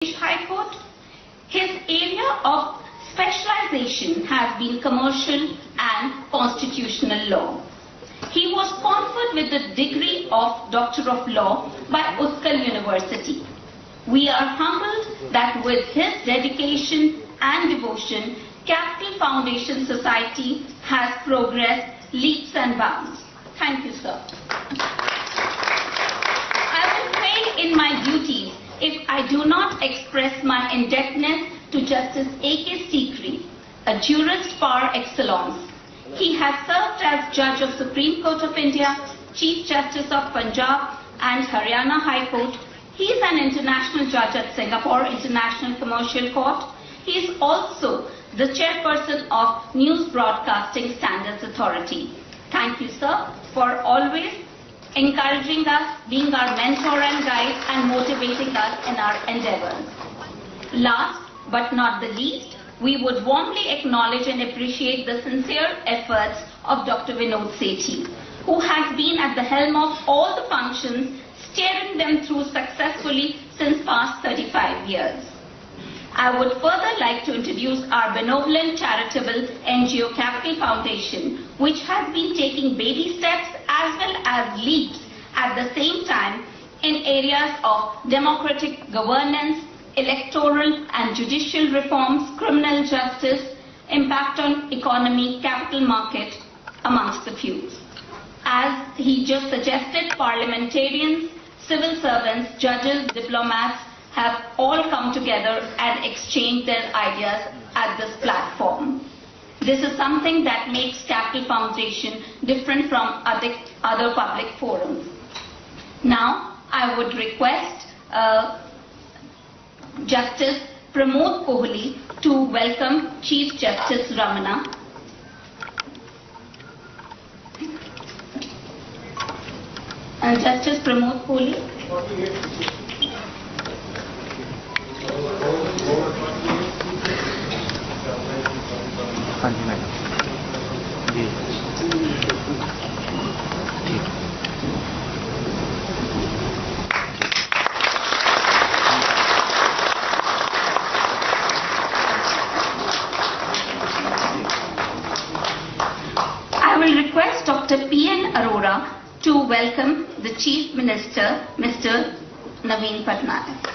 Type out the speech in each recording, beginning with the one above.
Pradesh High Court. His area of specialization has been commercial and constitutional law. He was conferred with the degree of Doctor of Law by Utkal University. We are humbled that with his dedication and devotion, Capital Foundation Society has progressed leaps and bounds. Thank you, sir. I will fail in my duties if I do not express my indebtedness to Justice A.K. Sikri, a jurist par excellence. He has served as Judge of Supreme Court of India, Chief Justice of Punjab and Haryana High Court. He is an international judge at Singapore International Commercial Court. He is also the chairperson of News Broadcasting Standards Authority. Thank you, sir, for always encouraging us, being our mentor and guide, and motivating us in our endeavors. Last but not the least, we would warmly acknowledge and appreciate the sincere efforts of Dr. Vinod Sethi, who has been at the helm of all the functions, steering them through successfully since past 35 years. I would further like to introduce our benevolent charitable NGO Capital Foundation, which has been taking baby steps as well as leaps at the same time in areas of democratic governance, electoral and judicial reforms, criminal justice, impact on economy, capital market, amongst the few. As he just suggested, parliamentarians, civil servants, judges, diplomats have all come together and exchanged their ideas at this platform. This is something that makes Capital Foundation different from other public forums. Now, I would request Justice Pramod Kohli to welcome Chief Justice Ramana. Justice Pramod Kohli. हाँ जी madam जी ठीक I will request Dr. P.N. Arora to welcome the Chief Minister, Mr. Naveen Patnaik.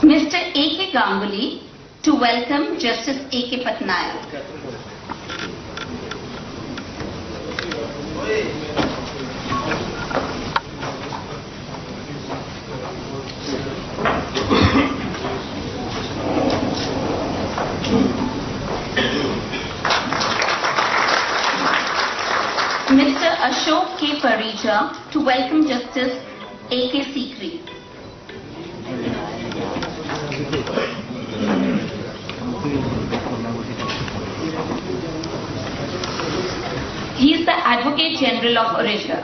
Mr. A.K. Ganguly to welcome Justice A.K. Patnaik. Mr. Ashok K. Parija to welcome Justice A.K. Sikri. He is the Advocate General of Odisha.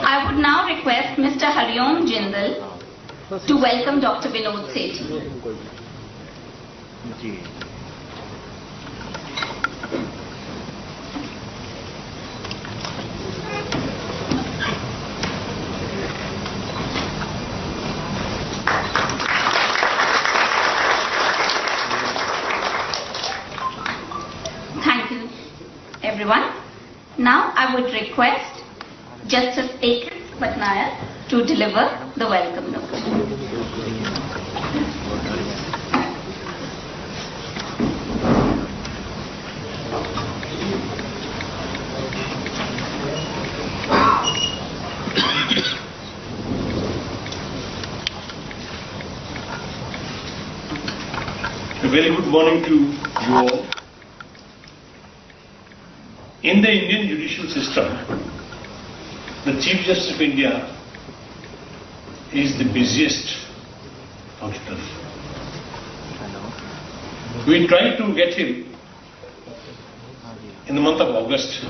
I would now request Mr. Hariom Jindal to welcome Dr. Vinod Sethi. Thank you, everyone. Now I would request Justice A.K. Patnaik to deliver the welcome note. A very good morning to you all. In the Indian judicial system, the Chief Justice of India is the busiest functionary. We tried to get him in the month of August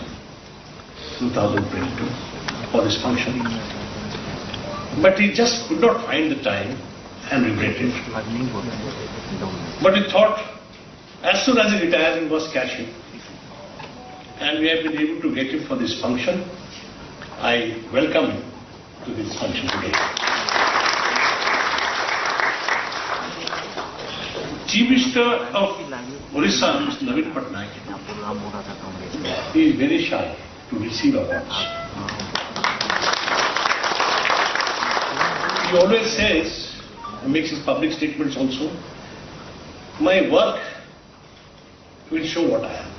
2022 for this function, but he just could not find the time and regretted. But we thought, as soon as he retires, we must catch him. And we have been able to get him for this function. I welcome him to this function today. Chief Minister of Odisha, Mr. Naveen Patnaik, he is very shy to receive awards. He always says, and makes his public statements also, my work will show what I am.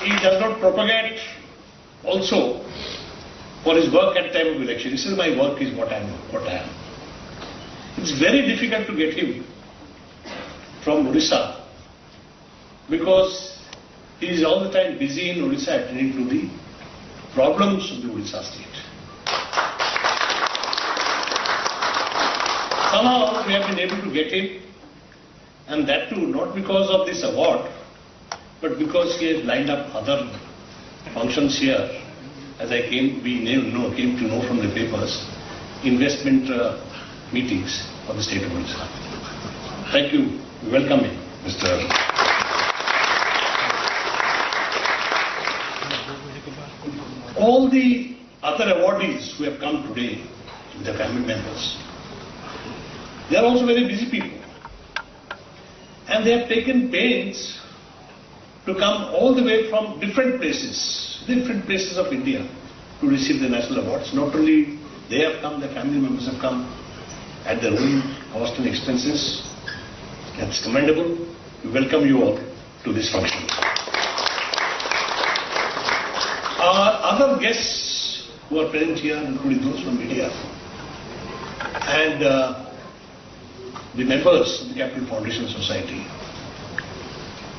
He does not propagate also for his work at time of election. He says, my work is what I am. It's very difficult to get him from Odisha because he is all the time busy in Odisha attending to the problems of the Odisha state. Somehow we have been able to get him, and that too not because of this award, but because he has lined up other functions here, as I came to know from the papers, investment meetings for the state of Odisha. Thank you. Welcome him, Mr. All the other awardees who have come today, their family members, they are also very busy people. And they have taken pains to come all the way from different places of India to receive the national awards. Not only they have come, their family members have come at their own cost and expenses. That's commendable. We welcome you all to this function. Our other guests who are present here, including those from media, and the members of the Capital Foundation Society,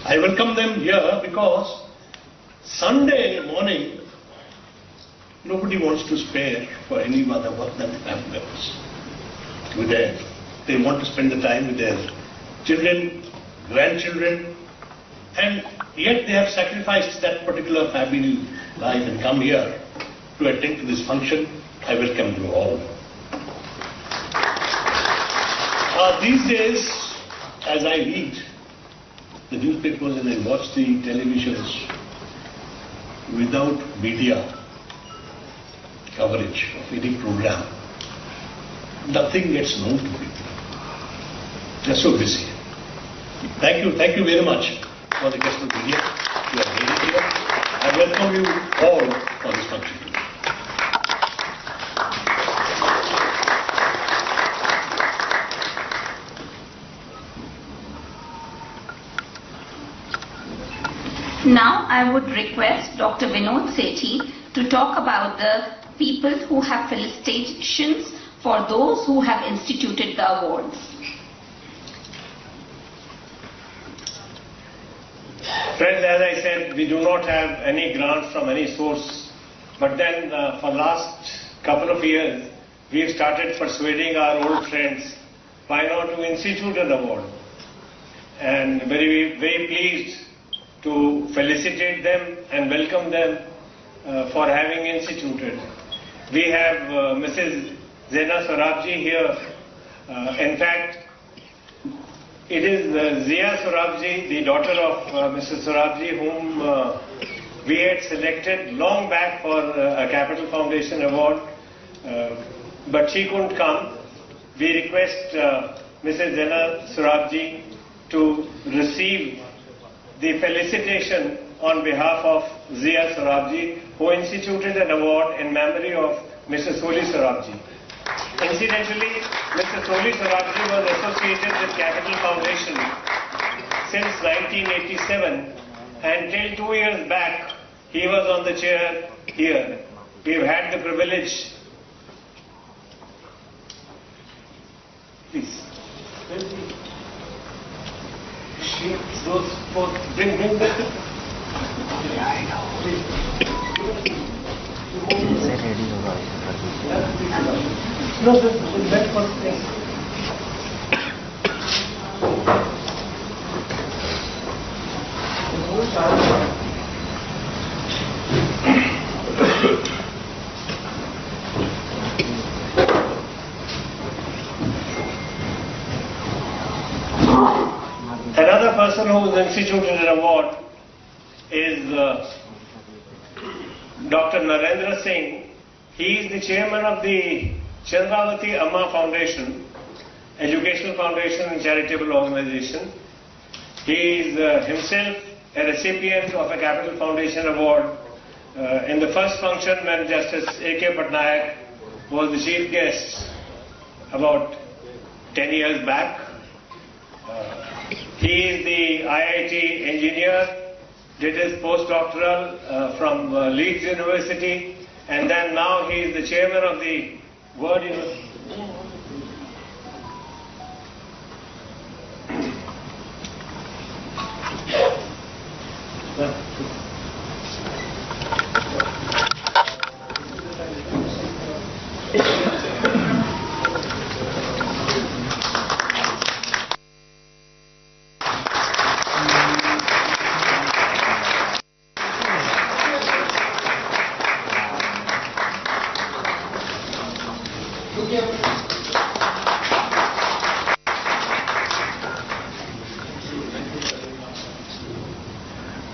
I welcome them here because Sunday morning, nobody wants to spare for any other work than the family members. They want to spend the time with their children, grandchildren, and yet they have sacrificed that particular family life and come here to attend to this function. I welcome you all. These days, as I read the newspapers and I watch the televisions, without media coverage of any program, nothing gets known to people. They are so busy. Thank you very much for the guest of media. You are very here. I welcome you all for this function today. Now I would request Dr. Vinod Sethi to talk about the people who have felicitations for those who have instituted the awards. Friends, as I said, we do not have any grants from any source, but then for last couple of years, we have started persuading our old friends why not to institute an award, and very pleased to felicitate them and welcome them for having instituted. We have Mrs. Zena Sorabji here. In fact, it is Zia Sorabji, the daughter of Mrs. Sorabji, whom we had selected long back for a Capital Foundation award, but she couldn't come. We request Mrs. Zena Sorabji to receive the felicitation on behalf of Zia Sorabji, who instituted an award in memory of Mr. Soli Sorabji. Incidentally, Mr. Soli Sorabji was associated with Capital Foundation since 1987, and till 2 years back, he was on the chair here. We've had the privilege. Please. Those four, bring them. से ready होगा Another person who is instituted an award is Dr. Narendra Singh. He is the chairman of the Chandravati Amma Foundation, educational foundation and charitable organization. He is himself a recipient of a Capital Foundation award in the first function when Justice A.K. Patnaik was the chief guest about 10 years back. He is the IIT engineer, did his postdoctoral from Leeds University, and then now he is the chairman of the World University.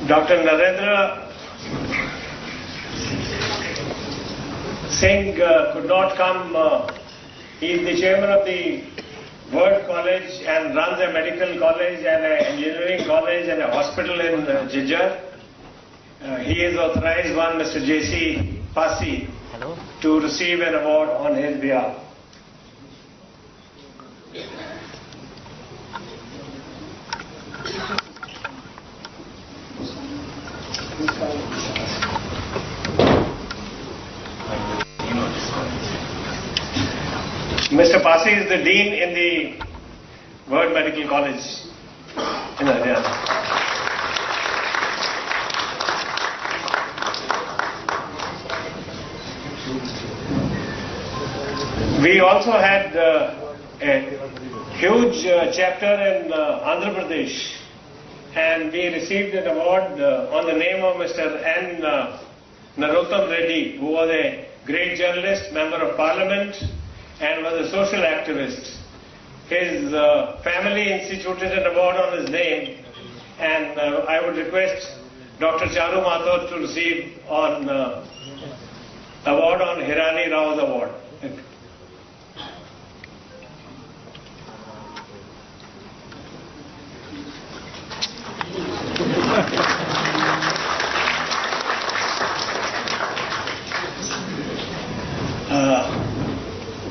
Dr. Narendra Singh could not come. He is the chairman of the World College and runs a medical college and an engineering college and a hospital in Jijjar. He has authorized one Mr. J.C. Pasi to receive an award on his behalf. Mr. Pasi is the Dean in the World Medical College in Haryana. We also had a huge chapter in Andhra Pradesh, and we received an award on the name of Mr. N. Narottam Reddy, who was a great journalist, member of parliament, and was a social activist. His family instituted an award on his name, and I would request Dr. Charu Mathur to receive on award on Hirani Rao's award.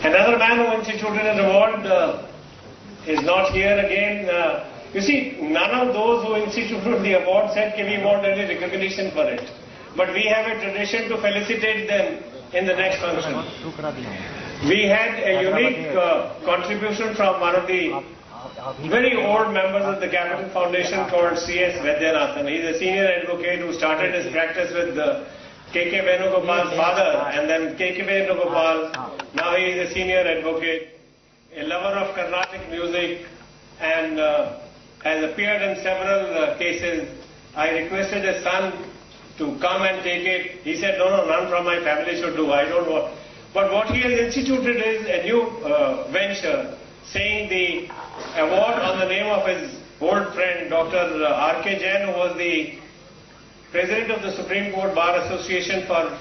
Another man who instituted an award is not here again. You see, none of those who instituted the award said that we want any recognition for it. But we have a tradition to felicitate them in the next function. We had a unique contribution from one of the very old members of the Capital Foundation called C.S. Vaidyanathan. He is a senior advocate who started his practice with K.K. Venugopal's father, and then K.K. Venugopal. Now he is a senior advocate, a lover of Carnatic music, and has appeared in several cases. I requested his son to come and take it. He said, no, none from my family should do. I don't want. But what he has instituted is a new venture, saying the award on the name of his old friend, Dr. R.K. Jain, who was the president of the Supreme Court Bar Association for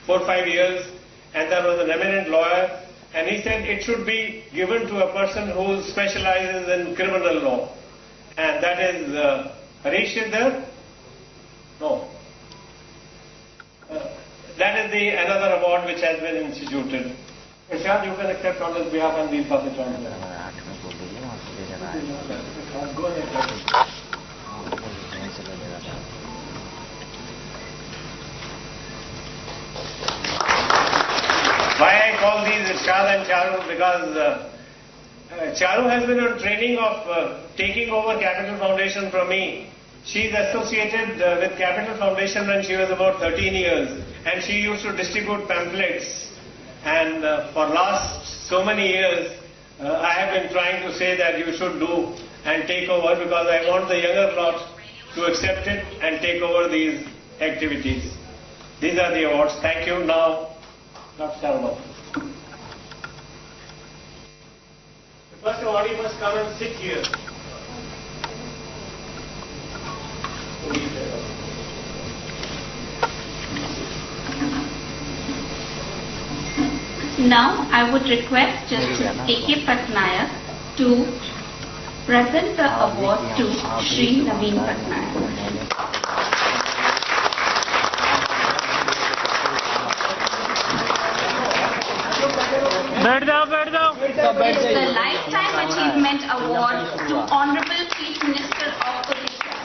4 or 5 years, and that was an eminent lawyer. And he said it should be given to a person who specializes in criminal law. And that is Harish is there? No. That is another award which has been instituted. Irshad, you can accept on his behalf and we'll pass it on. Go ahead. Why I call these Irshad and Charu? Because Charu has been on training of taking over Capital Foundation from me. She is associated with Capital Foundation when she was about 13 years, and she used to distribute pamphlets. And for last so many years, I have been trying to say that you should do and take over, because I want the younger lot to accept it and take over these activities. These are the awards. Thank you. Now, Dr. Sharma. The first awardee must come and sit here. Now, I would request Justice A.K. Patnaik to present the award to Shri Naveen Patnaik. It's the Lifetime Achievement Award to Honorable Chief Minister of Odisha.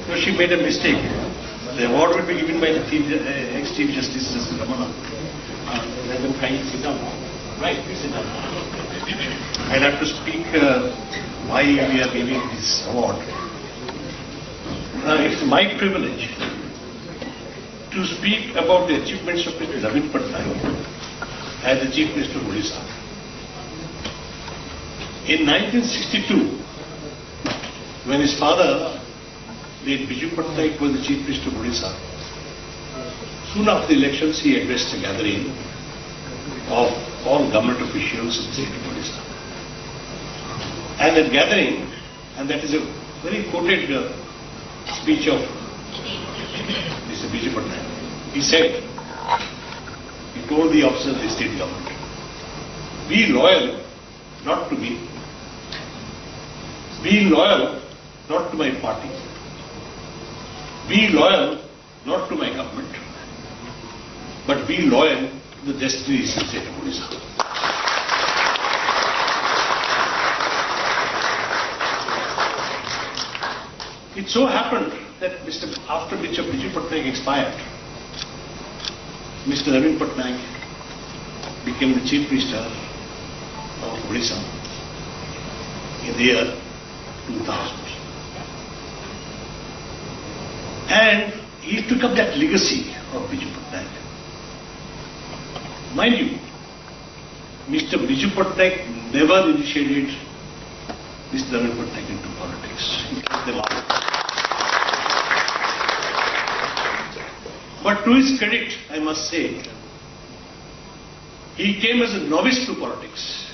No, she made a mistake. The award will be given by the ex-Chief Justice, Justice Ramana. Let them kindly sit down. Right, please sit down. I'll have to speak why we are giving this award. It's my privilege to speak about the achievements of Mr. Naveen Patnaik as the Chief Minister of Odisha. In 1962, when his father, late Biju Patnaik, was the Chief Minister of Odisha, soon after the elections he addressed a gathering of all government officials in the state of Odisha. And that gathering, and that is a very quoted speech of Mr. Biju Patnaik. He said, he told the officers of the state government, be loyal not to me, be loyal not to my party, be loyal not to my government, but be loyal to the destinies of the state of Odisha. It so happened that after Biju Patnaik expired, Mr. Naveen Patnaik became the Chief Minister of Odisha in the year 2000. And he took up that legacy of Biju Patnaik. Mind you, Mr. Biju Patnaik never initiated Mr. Naveen Patnaik into politics. He kept them out. But to his credit, I must say, he came as a novice to politics.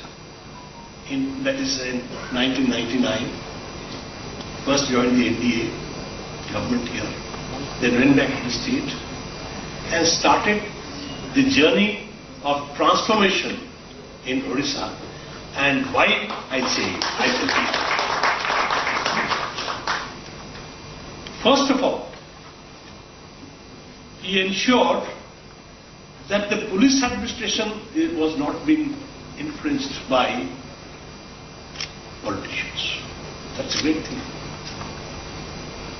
That is in 1999. First joined the NDA government here, then went back to the state and started the journey of transformation in Odisha. And why I say I believe. First of all, he ensured that the police administration was not being influenced by politicians. That's a great thing.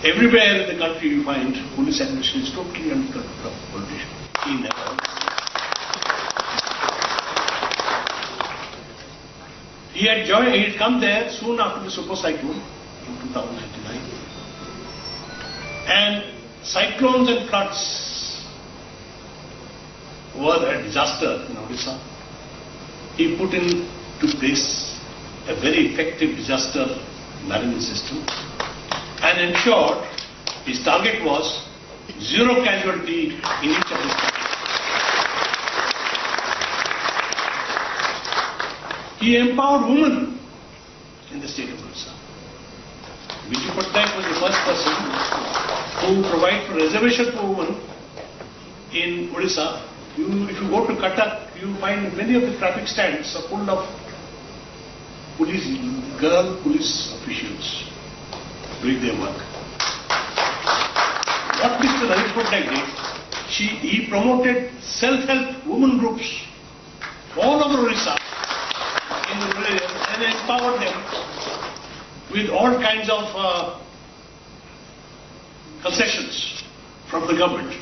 Everywhere in the country you find police administration is totally under control of politicians. He never. He had come there soon after the super cyclone in 2099. And cyclones and floods were a disaster in Odisha. He put into place a very effective disaster management system and ensured his target was zero casualty in each of his countries. He empowered women in the state of Odisha. Biju Patnaik was the first person who provided for reservation for women in Odisha. If you go to Cuttack, you find many of the traffic stands are full of girl police officials doing their work. What Mr. Naveen Patnaik did, he promoted self-help women groups all over Odisha in the villages and empowered them with all kinds of concessions from the government.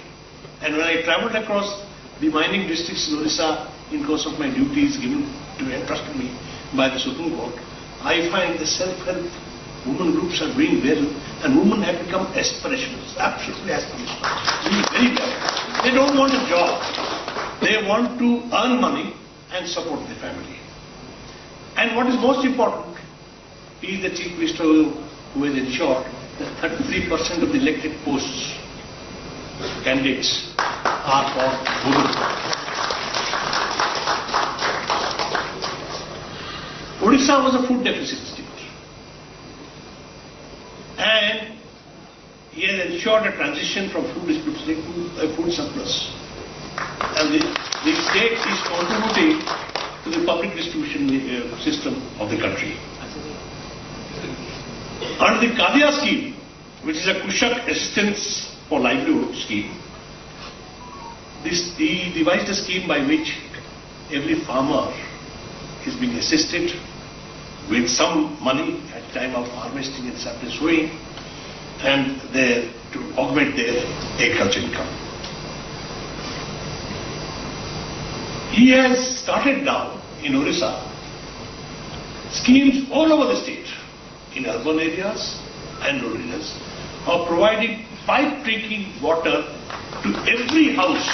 And when I travelled across the mining districts in Odisha in course of my duties entrusted me by the Supreme Court, I find the self-help women groups are doing well, and women have become aspirational, absolutely aspirational, doing very well. They don't want a job. They want to earn money and support their family. And what is most important, he is the Chief Minister who has ensured that 33% of the elected posts, candidates, are for women. Odisha was a food deficit state. And he has ensured a transition from food deficit to a food surplus. And the state is contributing to the public distribution system of the country. Under the Kadya scheme, which is a Kushak assistance for livelihood scheme, he devised a scheme by which every farmer is being assisted with some money at time of harvesting and surplus sowing, and to augment their agriculture income. He has started now in Odisha schemes all over the state, in urban areas and rural areas, of providing pipe drinking water to every house.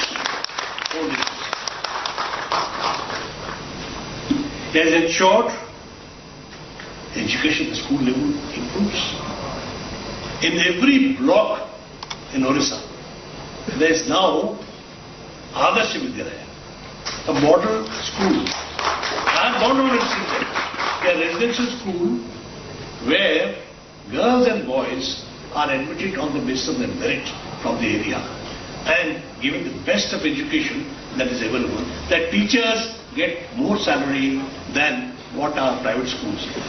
He has ensured education at school level improves. In every block in Odisha, there is now Adarsh Vidyalaya, a model school. I have gone over and seen that. A residential school where girls and boys are admitted on the basis of their merit from the area and given the best of education that is available, that teachers get more salary than what our private schools give.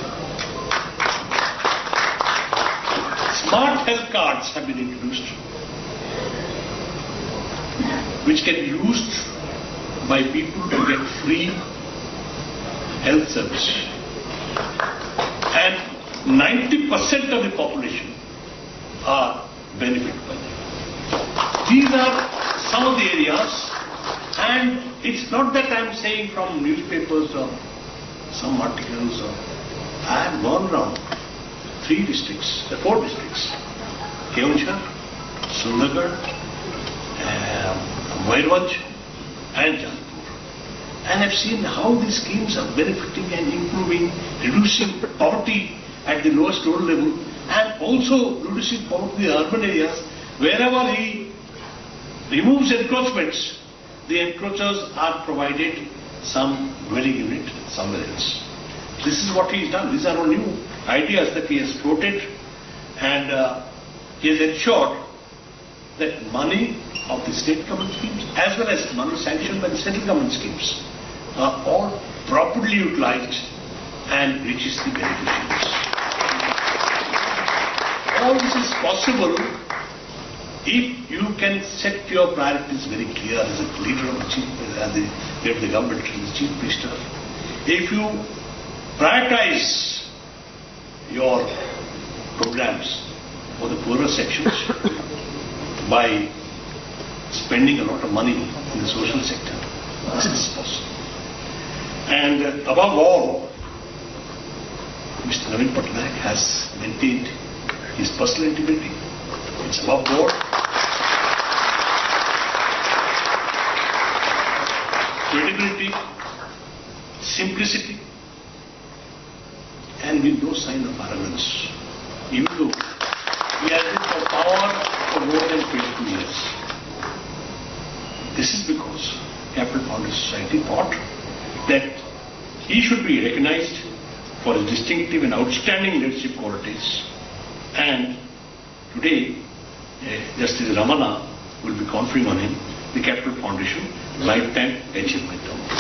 Smart health cards have been introduced, which can be used by people to get free health service. And 90% of the population are benefited by that. These are some of the areas, and it's not that I'm saying from newspapers or some articles. I have gone around 4 districts, Keonjhar, Sundargarh, Mayurvanch and Jodhpur. And I've seen how these schemes are benefiting and improving, reducing poverty at the lowest rural level, and also reducing poverty in the urban areas. Wherever he removes encroachments, the encroachers are provided some dwelling unit somewhere else. This is what he has done. These are all new ideas that he has floated, and he has ensured that money of the state government schemes as well as money sanctioned by the central government schemes are all properly utilized and reaches the beneficiaries. All this is possible if you can set your priorities very clear as a leader of the head of the government, as the Chief Minister. If you prioritize your programs for the poorer sections by spending a lot of money in the social sector, this is possible. And above all, Mr. Naveen Patnaik has maintained his personal integrity. It's above board. Credibility, simplicity, and with no sign of arrogance. Even though he has been for power for more than 22 years. This is because Capital Foundation Society thought that he should be recognized for his distinctive and outstanding leadership qualities. And today, Justice Ramana will be conferring on him the Capital Foundation Lifetime Achievement Award.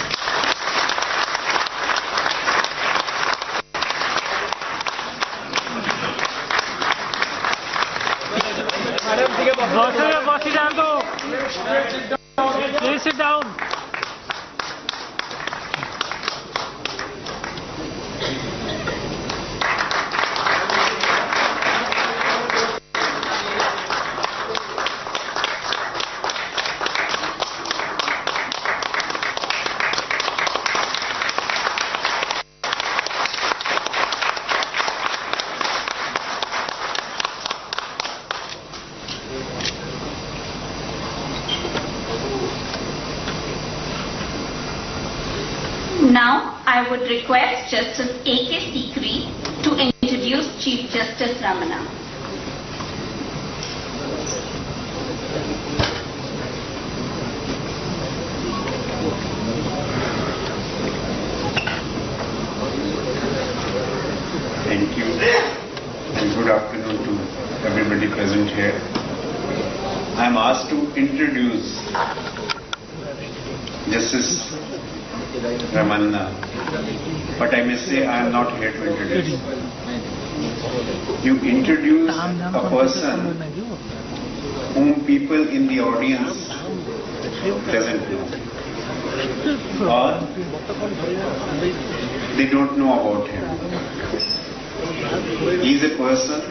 Please sit down. Now, I would request Justice A.K. Sikri to introduce Chief Justice Ramana. Thank you and good afternoon to everybody present here. I am asked to introduce Justice Ramana, but I may say I am not here to introduce. You introduce a person whom people in the audience doesn't know, or they don't know about him. He is a person,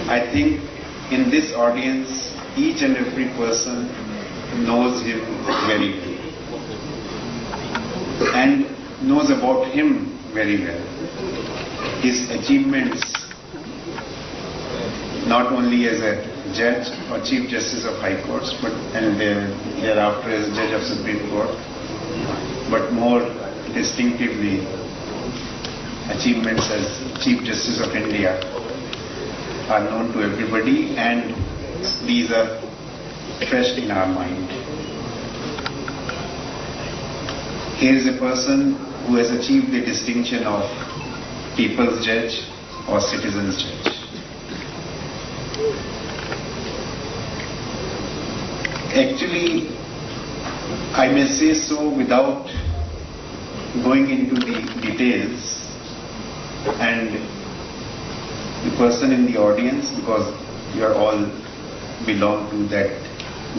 I think in this audience, each and every person knows him very well and knows about him very well. His achievements, not only as a judge or Chief Justice of High Courts, but and thereafter as Judge of Supreme Court, but more distinctively achievements as Chief Justice of India are known to everybody, and these are fresh in our mind. Here is a person who has achieved the distinction of People's Judge or Citizen's Judge. Actually, I may say so without going into the details, and the person in the audience, because you are all belong to that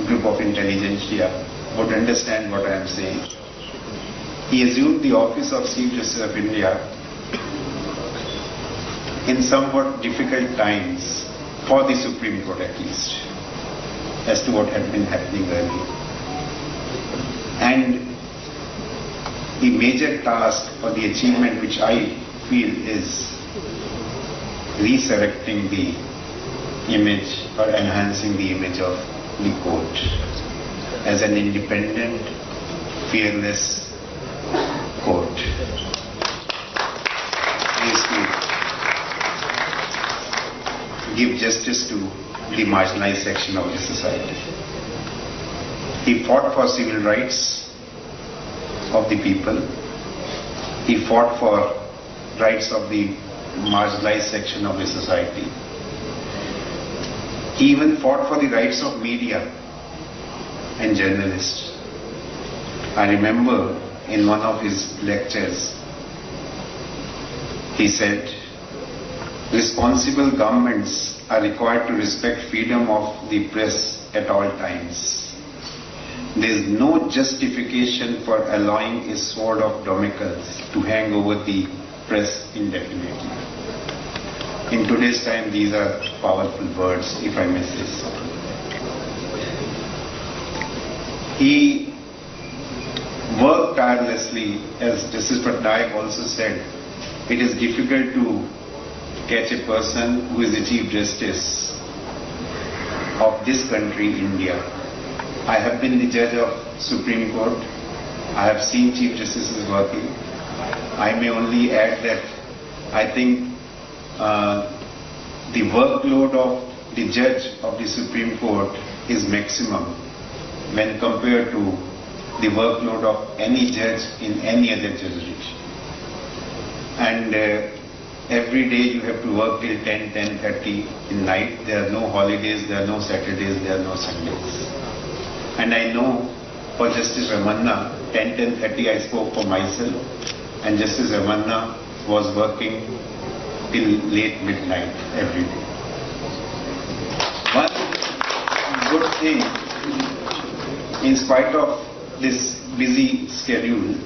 group of intelligentsia, would understand what I am saying. He assumed the office of Chief Justice of India in somewhat difficult times, for the Supreme Court at least, as to what had been happening earlier. And the major task or the achievement which I feel is resurrecting the image or enhancing the image of the court as an independent, fearless court. Is to give justice to the marginalized section of the society. He fought for civil rights of the people. He fought for rights of the marginalized section of the society. He even fought for the rights of media and journalists. I remember in one of his lectures, he said, responsible governments are required to respect freedom of the press at all times. There is no justification for allowing a sword of Damocles to hang over the press indefinitely. In today's time, these are powerful words, if I may say so. He worked tirelessly, as Justice Patnaik also said. It is difficult to catch a person who is the Chief Justice of this country, India. I have been the judge of Supreme Court. I have seen Chief Justices working. I may only add that I think the workload of the judge of the Supreme Court is maximum when compared to the workload of any judge in any other jurisdiction. And every day you have to work till 10, 10:30 in night. There are no holidays, there are no Saturdays, there are no Sundays. And I know for Justice Ramana, 10, 10:30 I spoke for myself, and Justice Ramana was working till late midnight every day. One good thing, in spite of this busy schedule,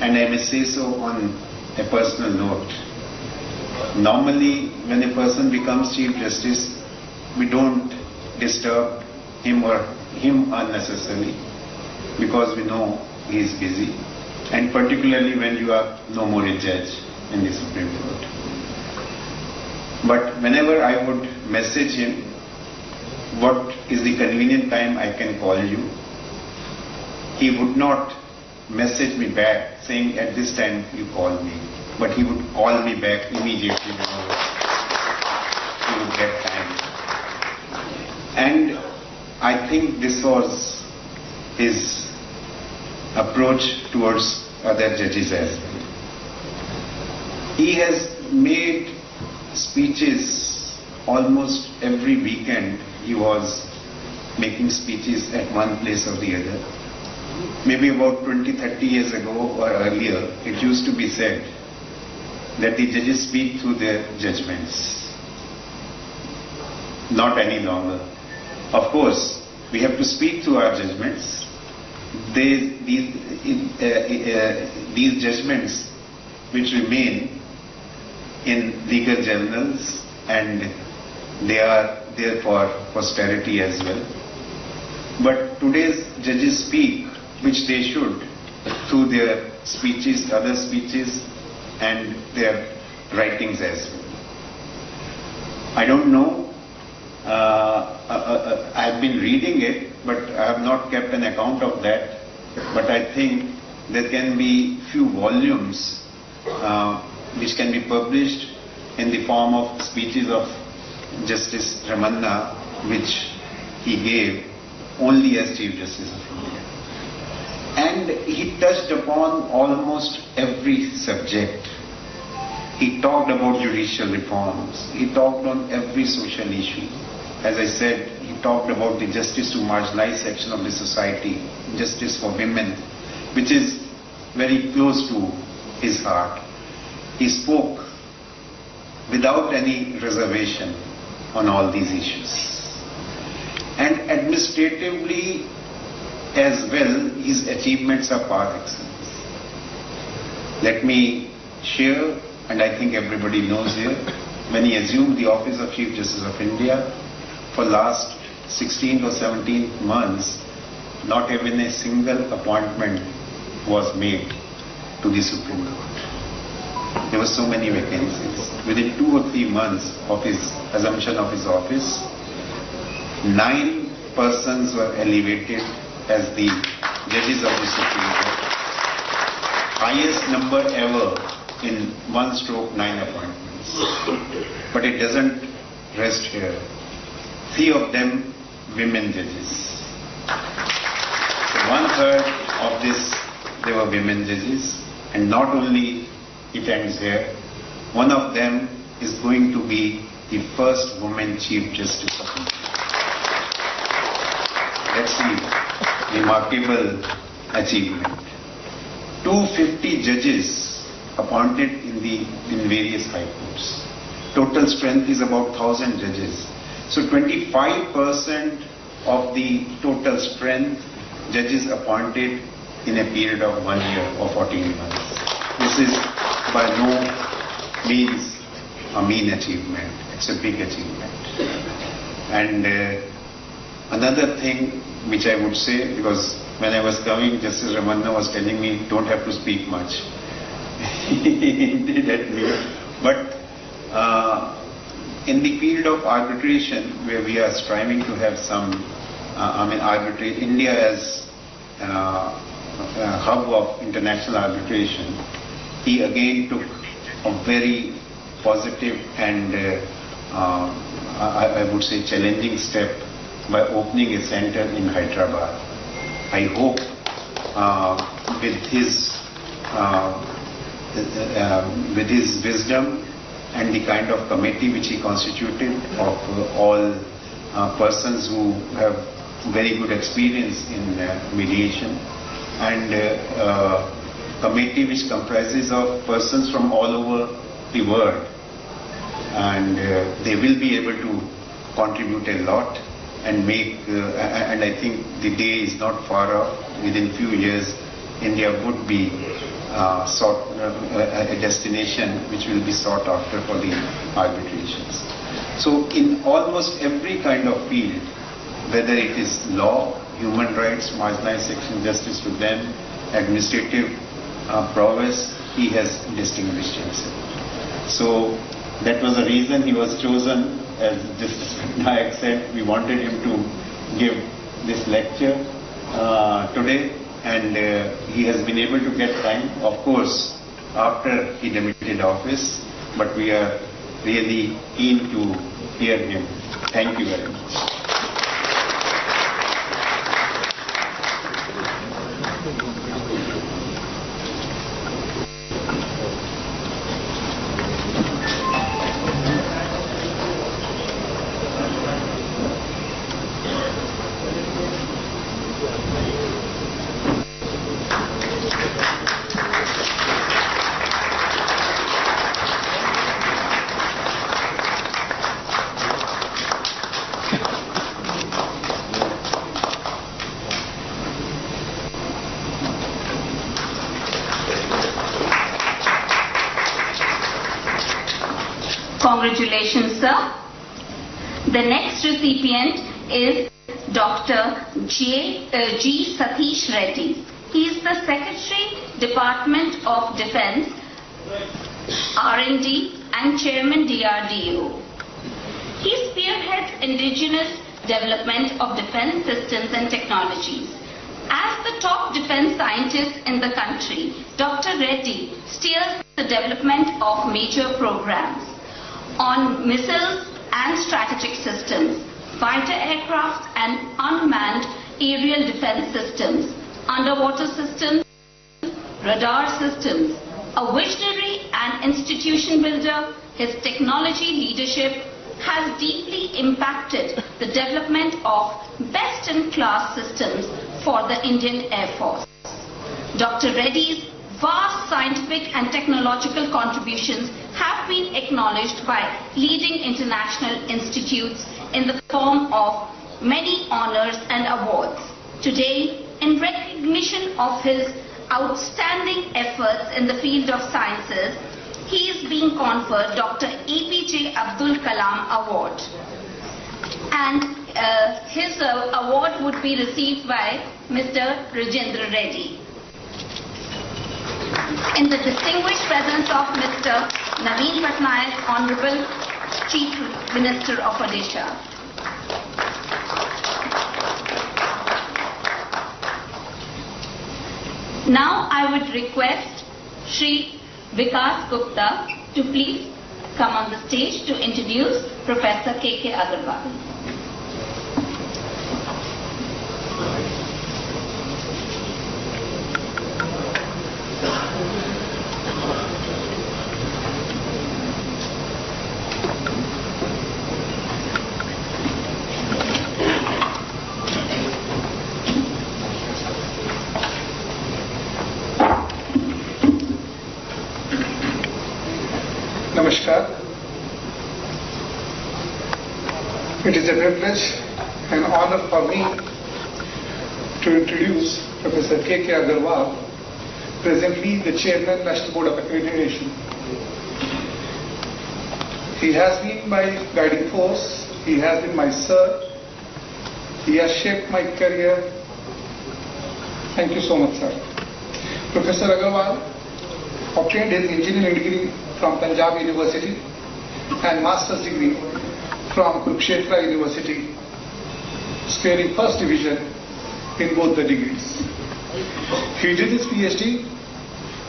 and I may say so on a personal note, normally when a person becomes Chief Justice, we don't disturb him unnecessarily because we know he is busy, and particularly when you are no more a judge in the Supreme Court. But whenever I would message him, what is the convenient time I can call you, he would not message me back saying at this time you call me. But he would call me back immediately whenever he would get time. And I think this was his approach towards other judges as well. He has made speeches almost every weekend. He was making speeches at one place or the other. Maybe about 20-30 years ago or earlier, it used to be said that the judges speak through their judgments. Not any longer. Of course, we have to speak through our judgments. These judgments which remain in legal journals, and they are there for posterity as well. But today's judges speak, which they should, through their speeches, other speeches, and their writings as well. I don't know, I've been reading it, but I have not kept an account of that. But I think there can be few volumes which can be published in the form of speeches of Justice Ramanna, which he gave only as Chief Justice of India. And he touched upon almost every subject. He talked about judicial reforms. He talked on every social issue. As I said, he talked about the justice to marginalized section of the society, justice for women, which is very close to his heart. He spoke without any reservation on all these issues. And administratively as well, his achievements are par excellence. Let me share, and I think everybody knows here, when he assumed the office of Chief Justice of India, for last 16 or 17 months, not even a single appointment was made to the Supreme Court. There were so many vacancies. Within 2 or 3 months of his assumption of his office, 9 persons were elevated as the judges of the Supreme Court. Highest number ever in 1/9 appointments. But it doesn't rest here. 3 of them women judges. So 1/3 of this, they were women judges. And not only it ends here, one of them is going to be the first woman Chief Justice of India. That's the remarkable achievement. 250 judges appointed in various high courts. Total strength is about 1,000 judges. So 25% of the total strength judges appointed in a period of 1 year or 14 months. This is by no means a mean achievement. It's a big achievement. And another thing which I would say, because when I was coming, Justice Ramanna was telling me, don't have to speak much. He did at me. But in the field of arbitration, where we are striving to have some, arbitrate, India as a hub of international arbitration, he again took a very positive and I would say challenging step by opening a center in Hyderabad. I hope with his wisdom and the kind of committee which he constituted of all persons who have very good experience in mediation, and committee which comprises of persons from all over the world, and they will be able to contribute a lot and make, and I think the day is not far off. Within few years, India would be a destination which will be sought after for the arbitrations. So in almost every kind of field, whether it is law, human rights, marginalized section justice to them, administrative prowess, he has distinguished himself. So that was the reason he was chosen. As Justice Patnaik said, we wanted him to give this lecture today, and he has been able to get time, of course, after he demitted office, but we are really keen to hear him. Thank you very much. Congratulations, sir. The next recipient is Dr. G. Satish Reddy. He is the Secretary, Department of Defense, R&D and Chairman DRDO. He spearheads indigenous development of defense systems and technologies. As the top defense scientist in the country, Dr. Reddy steers the development of major programs on missiles and strategic systems, fighter aircraft and unmanned aerial defense systems, underwater systems, radar systems. A visionary and institution builder, his technology leadership has deeply impacted the development of best-in-class systems for the Indian Air Force. Dr. Reddy's vast scientific and technological contributions have been acknowledged by leading international institutes in the form of many honors and awards. Today, in recognition of his outstanding efforts in the field of sciences, he is being conferred Dr. APJ Abdul Kalam Award. And his award would be received by Mr. Rajendra Reddy. In the distinguished presence of Mr. Naveen Patnaik, Honorable Chief Minister of Odisha. Now I would request Shri Vikas Gupta to please come on the stage to introduce Professor K.K. Agarwal. Namaskar. It is a privilege and honor for me to introduce Professor K.K. Agarwal, presently the Chairman, National Board of Accreditation. He has been my guiding force, he has been my sir, he has shaped my career. Thank you so much, sir. Professor Agarwal obtained his engineering degree from Punjab University and master's degree from Kurukshetra University, scoring first division in both the degrees. He did his PhD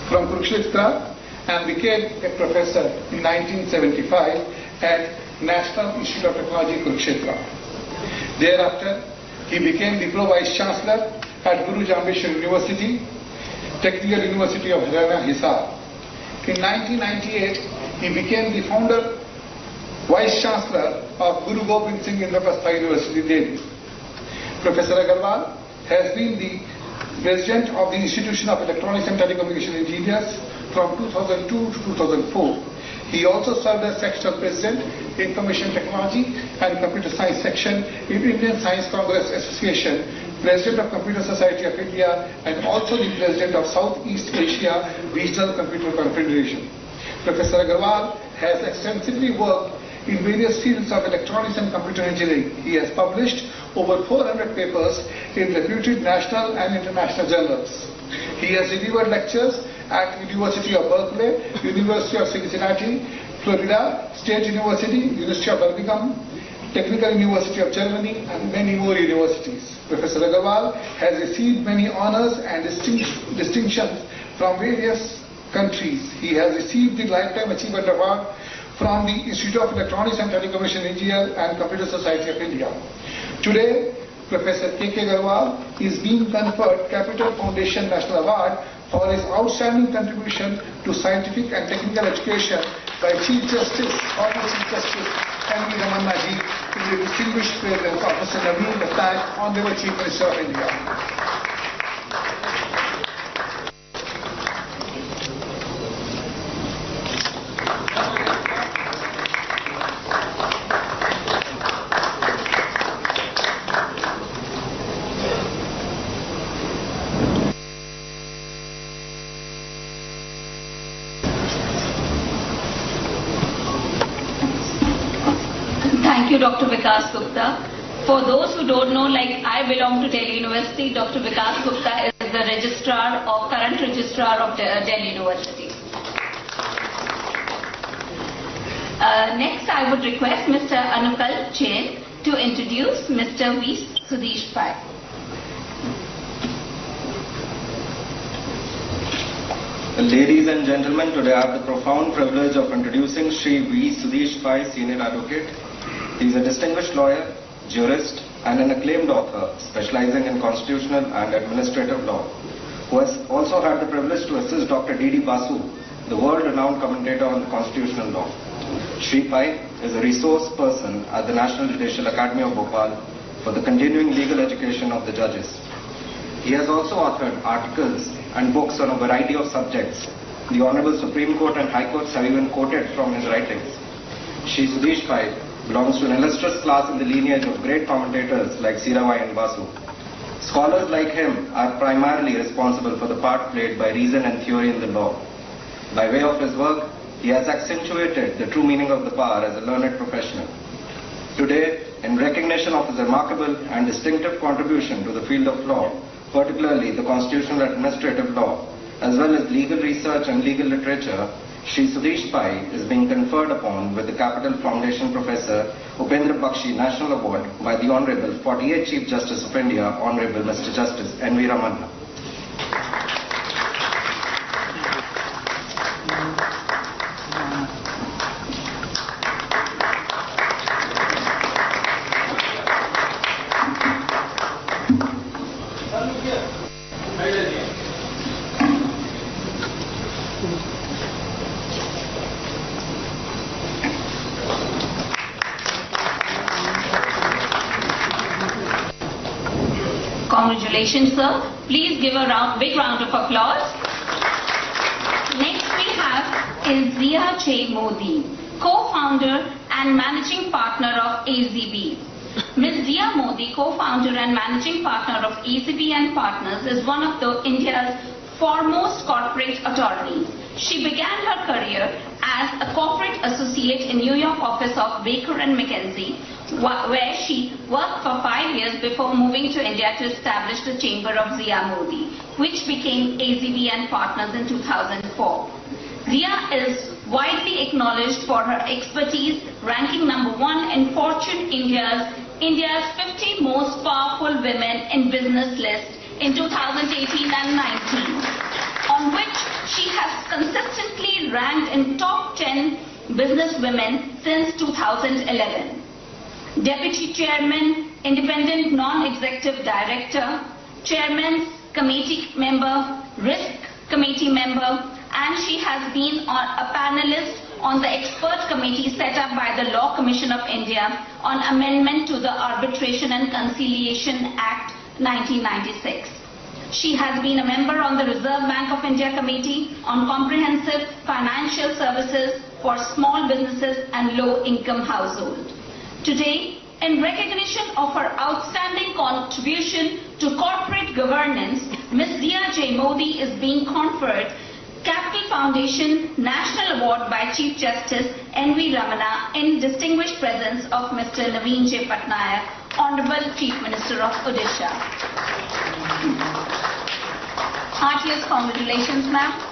from Kurukshetra and became a professor in 1975 at National Institute of Technology, Kurukshetra. Thereafter, he became the Pro-Vice Chancellor at Guru Jambeshwar University, Technical University of Haryana, Hisar. In 1998, he became the founder, Vice Chancellor of Guru Gobind Singh Indraprastha University, Delhi. Professor Agarwal has been the President of the Institution of Electronics and Telecommunication Engineers from 2002 to 2004. He also served as Sectional President, Information Technology and Computer Science Section in Indian Science Congress Association, President of Computer Society of India, and also the President of Southeast Asia Regional Computer Confederation. Professor Agarwal has extensively worked in various fields of electronics and computer engineering. He has published over 400 papers in reputed national and international journals. He has delivered lectures at University of Berkeley, University of Cincinnati, Florida State University, University of Birmingham, Technical University of Germany, and many more universities. Professor Agarwal has received many honors and distinctions from various countries. He has received the Lifetime Achievement Award from the Institute of Electronics and Telecommunication Engineers and Computer Society of India. Today, Professor K.K. Agarwal is being conferred Capital Foundation National Award for his outstanding contribution to scientific and technical education by Chief Justice, former Chief Justice M.V. Ramanna ji, in the distinguished presence of Mr. Naveen Patnaik, Honorable Chief Minister of India. Thank you, Dr. Vikas Gupta. For those who don't know, like I belong to Delhi University, Dr. Vikas Gupta is the current registrar of Delhi University. Next, I would request Mr. Anukal Jain to introduce Mr. V. Sudesh Pai. Ladies and gentlemen, today I have the profound privilege of introducing Shri V. Sudesh Pai, Senior Advocate. He is a distinguished lawyer, jurist, and an acclaimed author specializing in constitutional and administrative law, who has also had the privilege to assist Dr. D.D. Basu, the world-renowned commentator on constitutional law. Shri Pai is a resource person at the National Judicial Academy of Bhopal for the continuing legal education of the judges. He has also authored articles and books on a variety of subjects. The Honorable Supreme Court and High Courts have even quoted from his writings. Shri Sudesh Pai belongs to an illustrious class in the lineage of great commentators like Sirabai and Basu. Scholars like him are primarily responsible for the part played by reason and theory in the law. By way of his work, he has accentuated the true meaning of the power as a learned professional. Today, in recognition of his remarkable and distinctive contribution to the field of law, particularly the constitutional administrative law, as well as legal research and legal literature, Shri Sudesh Pai is being conferred upon with the Capital Foundation Professor Upendra Bakshi National Award by the Honorable 48th Chief Justice of India, Honorable Mr. Justice M.V. Ramanna. Congratulations, sir. Please give a big round of applause. Next we have is Zia J. Modi, co-founder and managing partner of AZB. Ms. Zia Modi, co-founder and managing partner of AZB and Partners, is one of India's foremost corporate attorneys. She began her career as a corporate associate in New York office of Baker & McKenzie, where she worked for 5 years before moving to India to establish the Chamber of Zia Modi, which became AZB and Partners in 2004. Zia is widely acknowledged for her expertise, ranking #1 in Fortune India's 50 most powerful women in business list in 2018 and 19, on which she has consistently ranked in top 10 businesswomen since 2011. Deputy Chairman, Independent Non-Executive Director, Chairman's Committee Member, Risk Committee Member, and she has been a panelist on the expert committee set up by the Law Commission of India on amendment to the Arbitration and Conciliation Act 1996. She has been a member on the Reserve Bank of India Committee on Comprehensive Financial Services for Small Businesses and Low-Income Households. Today, in recognition of her outstanding contribution to corporate governance, Ms. Zia J. Modi is being conferred Capital Foundation National Award by Chief Justice N.V. Ramanna in distinguished presence of Mr. Naveen J. Patnaik, Honorable Chief Minister of Odisha. Heartiest congratulations, ma'am.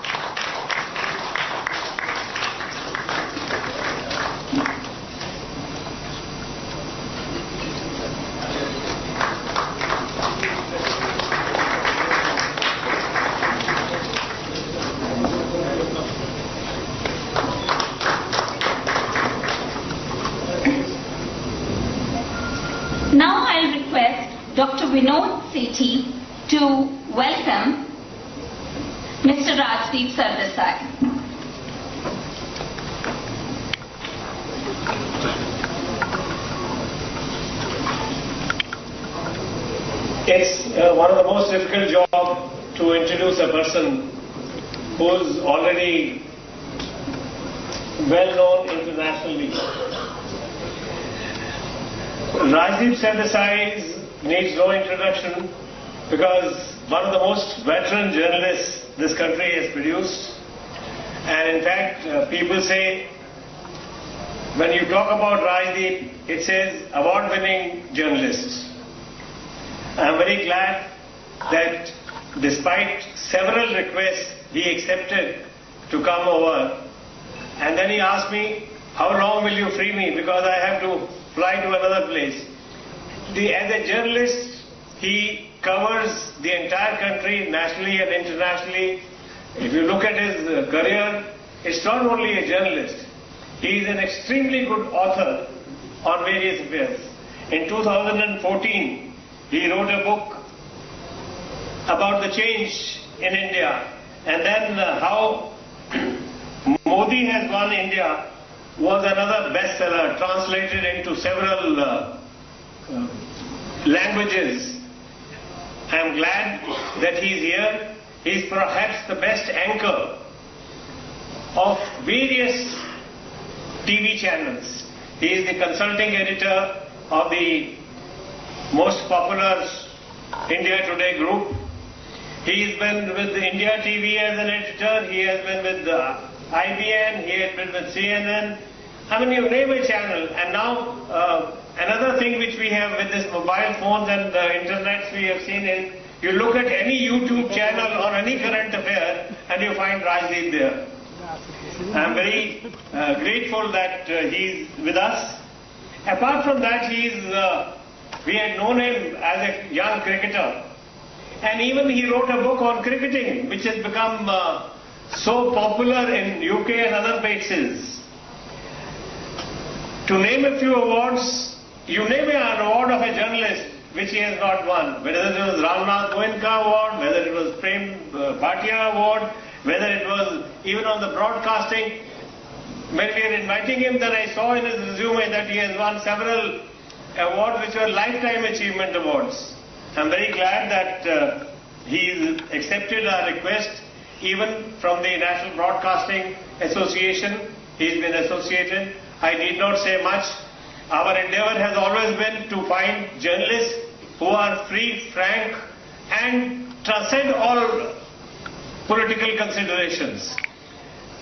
Now I'll request Dr. Vinod Sethi to welcome Mr. Rajdeep Sardesai. It's one of the most difficult jobs to introduce a person who's already well known internationally. Rajdeep Sardesai needs no introduction because one of the most veteran journalists this country has produced. And in fact, people say, when you talk about Rajdeep, it says award-winning journalist. I'm very glad that despite several requests, he accepted to come over. And then he asked me, how long will you free me? Because I have to fly to another place. As a journalist, he covers the entire country, nationally and internationally. If you look at his career, it's not only a journalist. He is an extremely good author on various affairs. In 2014, he wrote a book about the change in India, and then how Modi has won India was another bestseller, translated into several languages. I am glad that he is here. He is perhaps the best anchor of various TV channels. He is the consulting editor of the most popular India Today group. He has been with India TV as an editor. He has been with IBN. He has been with CNN. I mean, you name a channel. And now another thing which we have with this mobile phones and the internet we have seen is, you look at any YouTube channel or any current affair and you find Rajdeep there. I am very grateful that he is with us. Apart from that, we had known him as a young cricketer. And even he wrote a book on cricketing, which has become so popular in UK and other places. To name a few awards, you name an award of a journalist which he has not won, whether it was Ramnath Goenka Award, whether it was Prem Bhatia Award, whether it was even on the broadcasting. When we were inviting him, then I saw in his resume that he has won several awards which were lifetime achievement awards. I'm very glad that he accepted our request, even from the National Broadcasting Association. He's been associated. I need not say much. Our endeavor has always been to find journalists who are free, frank, and transcend all political considerations.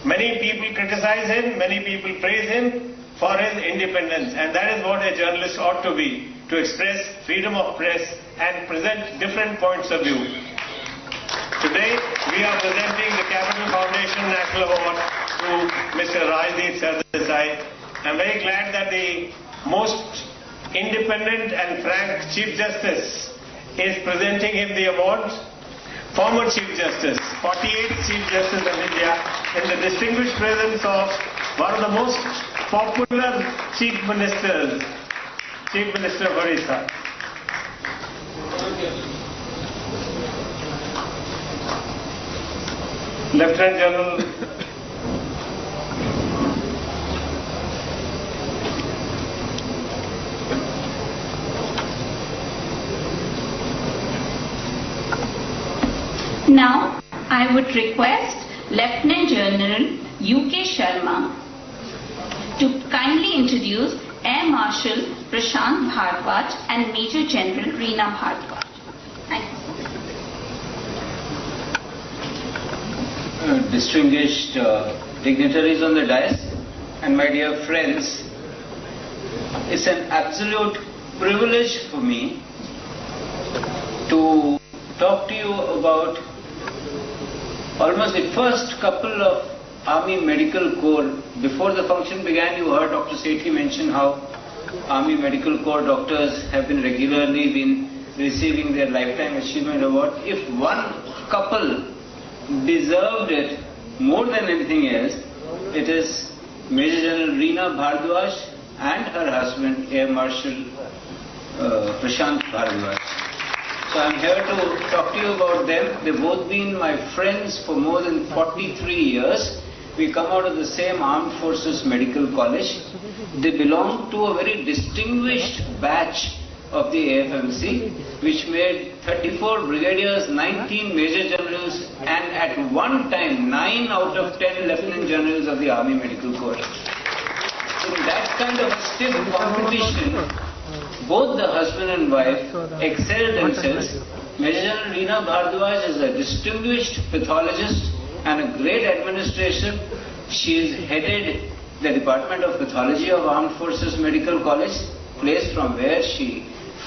Many people criticize him, many people praise him for his independence, and that is what a journalist ought to be, to express freedom of press and present different points of view. Today, we are presenting the Capital Foundation National Award to Mr. Rajdeep Sardesai. I am very glad that the most independent and frank Chief Justice is presenting him the award. Former Chief Justice, 48th Chief Justice of India, in the distinguished presence of one of the most popular Chief Ministers, Chief Minister of Odisha. Lieutenant General Now, I would request Lieutenant General UK Sharma to kindly introduce Air Marshal Prashant Bhardwaj and Major General Reena Bhardwaj. Thank you. Distinguished dignitaries on the dais and my dear friends, it's an absolute privilege for me to talk to you about almost the first couple of Army Medical Corps. Before the function began, you heard Dr. Sethi mention how Army Medical Corps doctors have been regularly receiving their Lifetime Achievement Award. If one couple deserved it more than anything else, it is Major General Reena Bhardwaj and her husband, Air Marshal Prashant Bhardwaj. So I'm here to talk to you about them. They've both been my friends for more than 43 years. We come out of the same Armed Forces Medical College. They belong to a very distinguished batch of the AFMC, which made 34 brigadiers, 19 major generals, and at one time 9 out of 10 lieutenant generals of the Army Medical Corps. In that kind of stiff competition, both the husband and wife excelled themselves. Major General Reena Bhardwaj is a distinguished pathologist and a great administrator. She has headed the Department of Pathology of Armed Forces Medical College, place from where she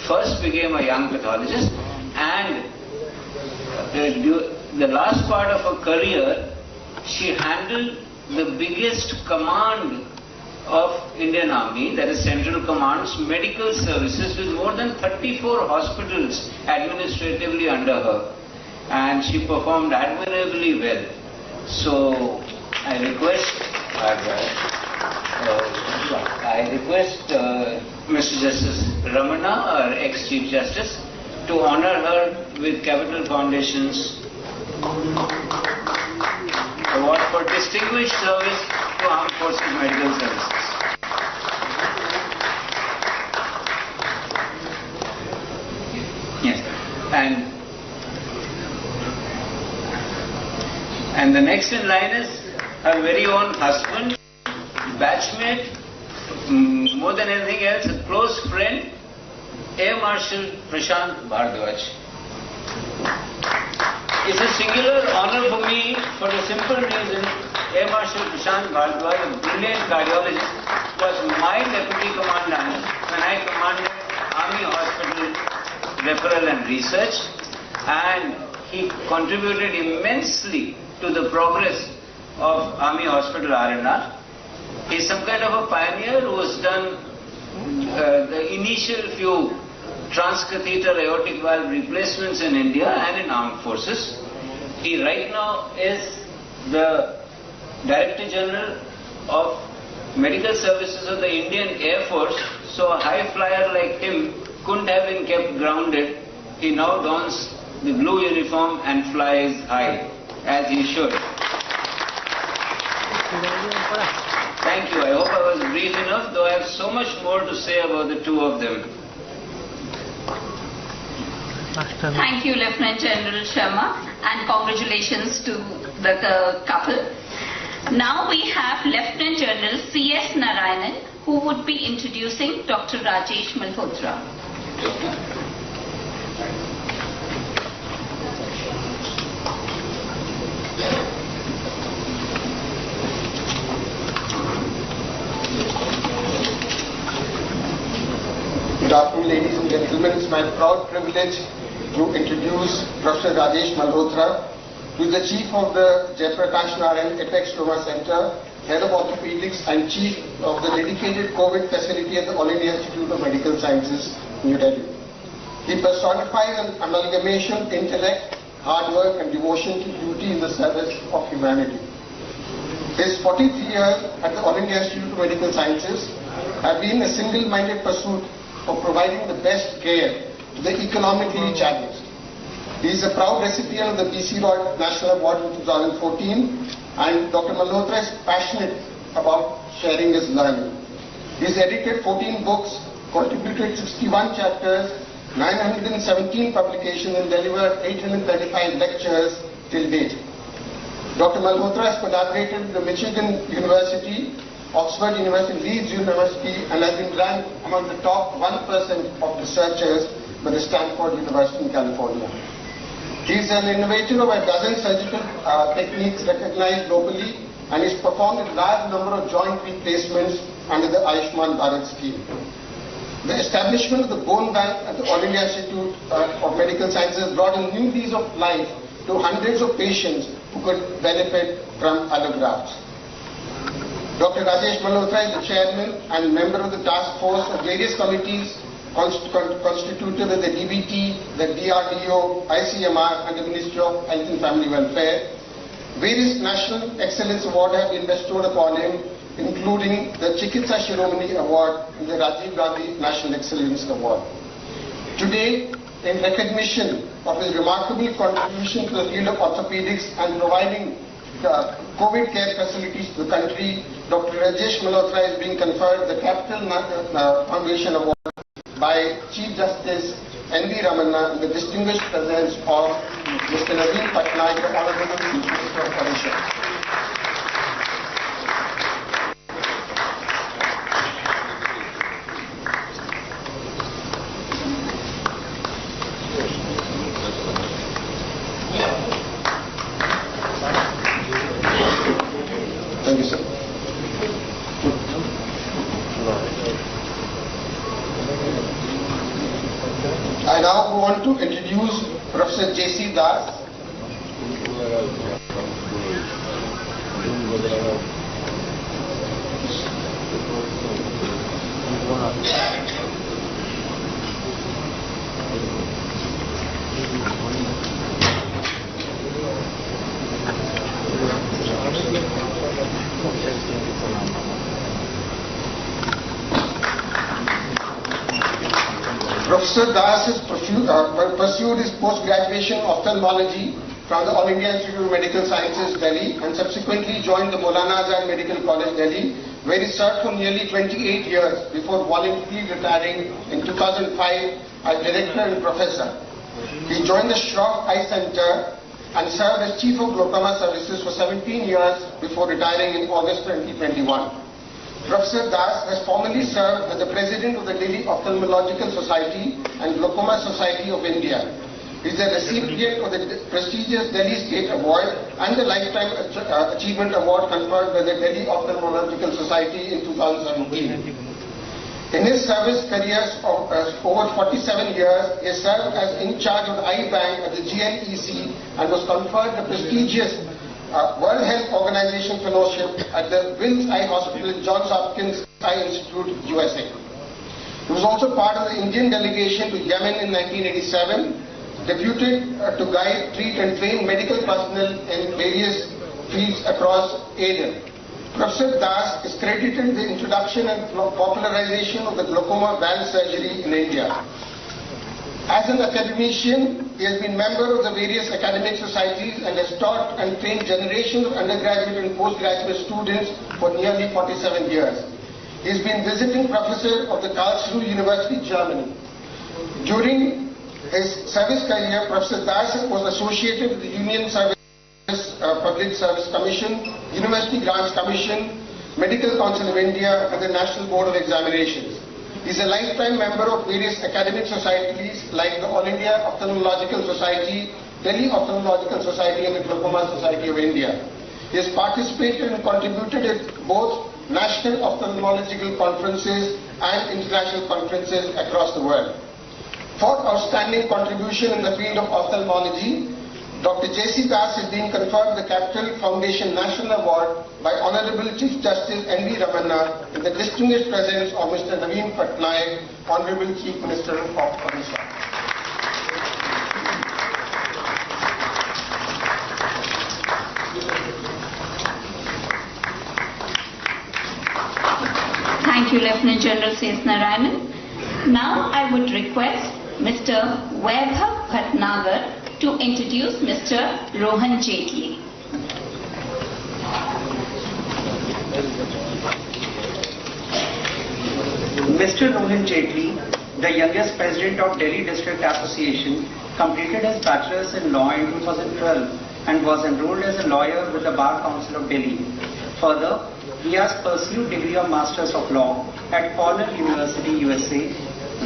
first became a young pathologist, and the last part of her career, she handled the biggest command of Indian Army, that is Central Command's medical services, with more than 34 hospitals administratively under her, and she performed admirably well. So I request Mr. Justice Ramana, our ex-Chief Justice, to honor her with Capital Foundation's award for distinguished service to Armed Forces Medical Services. Yes, and the next in line is her very own husband, batchmate, more than anything else, a close friend, Air Marshal Prashant Bhardwaj. It's a singular honor for me for the simple reason Air Marshal Prashant Bhardwaj, a brilliant cardiologist, was my deputy commandant when I commanded Army Hospital Referral and Research, and he contributed immensely to the progress of Army Hospital R&R. He's some kind of a pioneer who has done the initial few transcatheter aortic valve replacements in India and in armed forces. He right now is the Director General of Medical Services of the Indian Air Force, so a high flyer like him couldn't have been kept grounded. He now dons the blue uniform and flies high, as he should. Thank you. I hope I was brief enough, though I have so much more to say about the two of them. Thank you, Lieutenant General Sharma, and congratulations to the couple. Now we have Lieutenant General C.S. Narayanan, who would be introducing Dr. Rajesh Malhotra. Good afternoon, ladies and gentlemen. It's my proud privilege to introduce Professor Rajesh Malhotra, who is the Chief of the Jayaprakash Narayan Apex Trauma Center, Head of Orthopedics and Chief of the dedicated COVID facility at the All India Institute of Medical Sciences, New Delhi. He personifies an amalgamation of intellect, hard work and devotion to duty in the service of humanity. His 43 years at the All India Institute of Medical Sciences have been a single-minded pursuit of providing the best care to the economically challenged. He is a proud recipient of the BC Roy National Award in 2014, and Dr. Malhotra is passionate about sharing his learning. He has edited 14 books, contributed 61 chapters, 917 publications, and delivered 835 lectures till date. Dr. Malhotra has collaborated with the Michigan University, Oxford University, Leeds University, and has been ranked among the top 1% of researchers by the Stanford University in California. He is an innovator of a dozen surgical techniques recognized globally, and has performed a large number of joint replacements under the Ayushman Bharat scheme. The establishment of the bone bank at the All India Institute of Medical Sciences brought a new lease of life to hundreds of patients who could benefit from allografts. Dr. Rajesh Malhotra is the chairman and member of the task force of various committees constituted with the DBT, the DRDO, ICMR and the Ministry of Health and Family Welfare. Various National Excellence Awards have been bestowed upon him, including the Chikitsa Shiromani Award and the Rajiv Gandhi National Excellence Award. Today, in recognition of his remarkable contribution to the field of orthopedics and providing COVID care facilities to the country, Dr. Rajesh Malhotra is being conferred the Capital Foundation Award by Chief Justice N.V. Ramana in the distinguished presence of Mr. Naveen Patnaik, the Honorable Chief Minister of Odisha. Thank you, sir. I now want to introduce Professor J.C. Das. Professor Das has pursued his post-graduation ophthalmology from the All India Institute of Medical Sciences, Delhi, and subsequently joined the Maulana Azad Medical College, Delhi, where he served for nearly 28 years before voluntarily retiring in 2005 as director and professor. He joined the Shroff Eye Center and served as Chief of Glaucoma Services for 17 years before retiring in August 2021. Professor Das has formerly served as the President of the Delhi Ophthalmological Society and Glaucoma Society of India. He is a recipient of the prestigious Delhi State Award and the Lifetime Achievement Award conferred by the Delhi Ophthalmological Society in 2017. In his service careers of over 47 years, he served as in charge of the Eye Bank at the GNEC and was conferred the prestigious World Health Organization Fellowship at the Wills Eye Hospital, Johns Hopkins Eye Institute, USA. He was also part of the Indian delegation to Yemen in 1987, deputed to guide, treat and train medical personnel in various fields across Aden. Professor Das is credited with the introduction and popularization of the glaucoma valve surgery in India. As an academician, he has been member of the various academic societies and has taught and trained generations of undergraduate and postgraduate students for nearly 47 years. He has been visiting professor of the Karlsruhe University, Germany. During his service career, Professor Das was associated with the Union Service Public Service Commission, University Grants Commission, Medical Council of India and the National Board of Examinations. He is a lifetime member of various academic societies like the All India Ophthalmological Society, Delhi Ophthalmological Society and the Glaucoma Society of India. He has participated and contributed in both national ophthalmological conferences and international conferences across the world. For outstanding contribution in the field of ophthalmology, Dr. J.C. Das is being conferred the Capital Foundation National Award by Honorable Chief Justice N.V. Ramana in the distinguished presence of Mr. Naveen Patnaik, Honorable Chief Minister of Odisha. Thank you, Lieutenant General C.S. Narayanan. Now I would request Mr. Vaibhav Bhatnagar to introduce Mr. Rohan Jaitley. Mr. Rohan Jaitley, the youngest president of Delhi District Association, completed his bachelor's in law in 2012 and was enrolled as a lawyer with the Bar Council of Delhi. Further, he has pursued degree of Masters of Law at Cornell University, USA,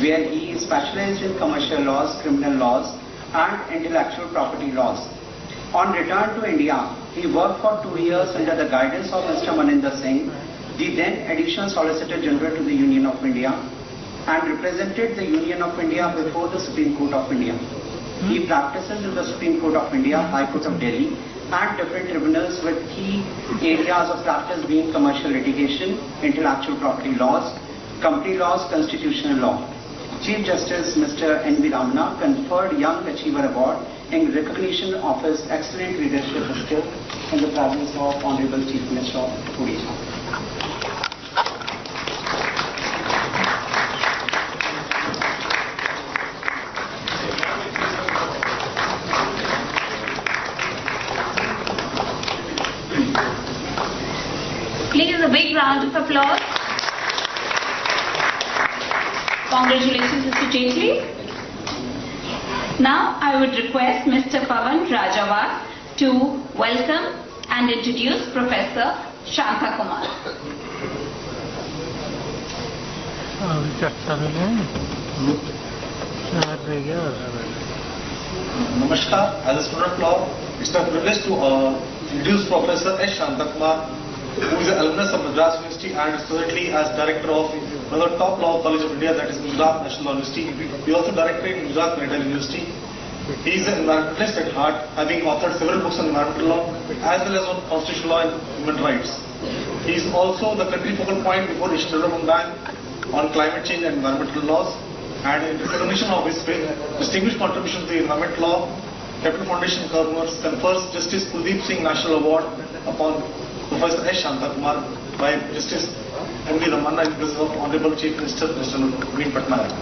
where he is specialized in commercial laws, criminal laws, and intellectual property laws. On return to India, he worked for 2 years under the guidance of Mr. Maninder Singh, the then Additional Solicitor General to the Union of India, and represented the Union of India before the Supreme Court of India. He practices in the Supreme Court of India, High Court of Delhi, and different tribunals with key areas of practice being commercial litigation, intellectual property laws, company laws, constitutional law. Chief Justice Mr. N.V. Ramana conferred Young Achiever Award in recognition of his excellent leadership skill in the presence of Honorable Chief Minister of Odisha. big round of applause. Congratulations, Mr. Jaitley. Now I would request Mr. Pavan Rajawat to welcome and introduce Professor Shanta Kumar. Namaskar. As a student of law, it's my privilege to introduce Professor S. Shanta Kumar, who is an alumnus of Madras University and is presently as director of one of the top law college of India, that is Gujarat National Law University. He also director in Gujarat Maritime University. He is an environmentalist at heart, having authored several books on environmental law as well as on constitutional law and human rights. He is also the country focal point before Asian Development Bank on climate change and environmental laws. And in recognition of his distinguished contribution to the environment law, Capital Foundation confers Justice Kuldeep Singh National Award upon Professor S. Shanta Kumar by Justice M.V. Ramanna in presence of Honorable Chief Minister Mr. Naveen Patnaik.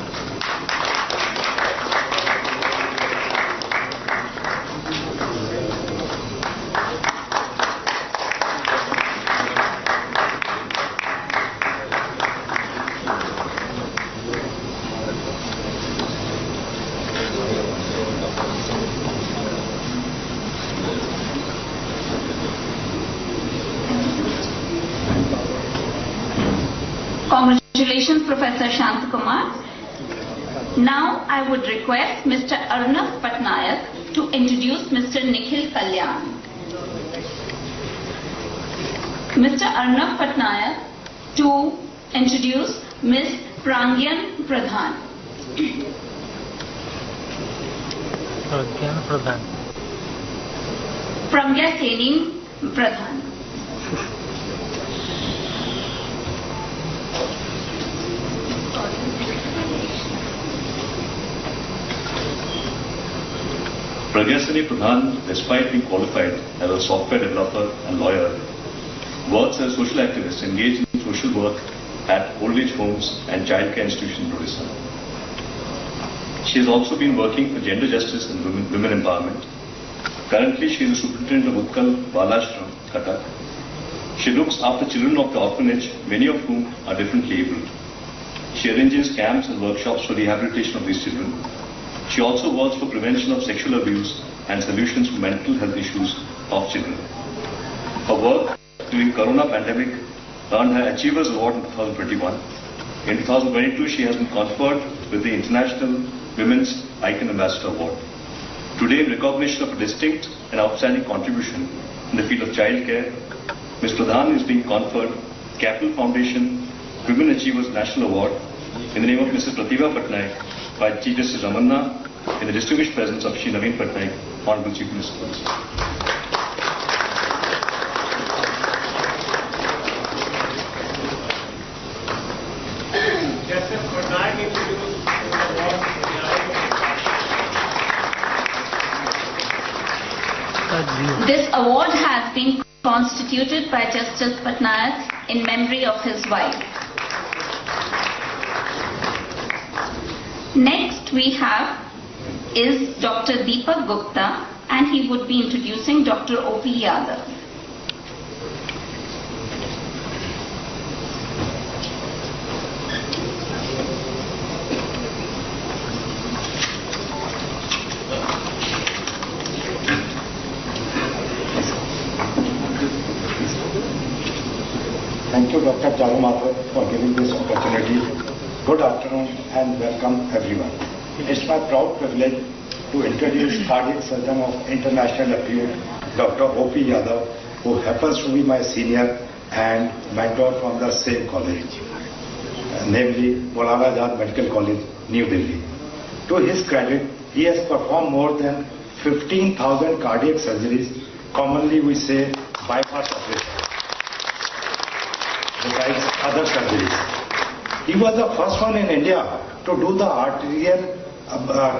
Congratulations, Professor Shanta Kumar. Now I would request Mr. Arnav Patnaik to introduce Mr. Nikhil Kalyan. Mr. Arnav Patnaik to introduce Ms. Prangyan Pradhan. Prangya Seni Pradhan. Pragyasini Pradhan, despite being qualified as a software developer and lawyer, works as a social activist engaged in social work at old age homes and childcare institutions in Odisha. She has also been working for gender justice and women empowerment. Currently, she is the superintendent of Utkal Balashram, Cuttack. She looks after children of the orphanage, many of whom are differently abled. She arranges camps and workshops for rehabilitation of these children. She also works for prevention of sexual abuse and solutions for mental health issues of children. Her work during Corona pandemic earned her Achievers Award in 2021. In 2022, she has been conferred with the International Women's Icon Ambassador Award. Today, in recognition of a distinct and outstanding contribution in the field of childcare, Ms. Pradhan is being conferred Capital Foundation Women Achievers National Award in the name of Mrs. Pratibha Patnaik by Chief Justice Ramanna in the distinguished presence of Shri Naveen Patnaik, Honorable Chief Minister. Justice Patnaik introduced the award. This award has been constituted by Justice Patnaik in memory of his wife. Next we have is Dr. Deepak Gupta, and he would be introducing Dr. O.P. Yadav. Thank you, Dr. Jagamata, for giving this opportunity. Good afternoon and welcome everyone. It's my proud privilege to introduce cardiac surgeon of international appeal, Dr. O.P. Yadav, who happens to be my senior and mentor from the same college, namely Maulana Azad Medical College, New Delhi. To his credit, he has performed more than 15,000 cardiac surgeries, commonly we say bypass operation, besides other surgeries. He was the first one in India to do the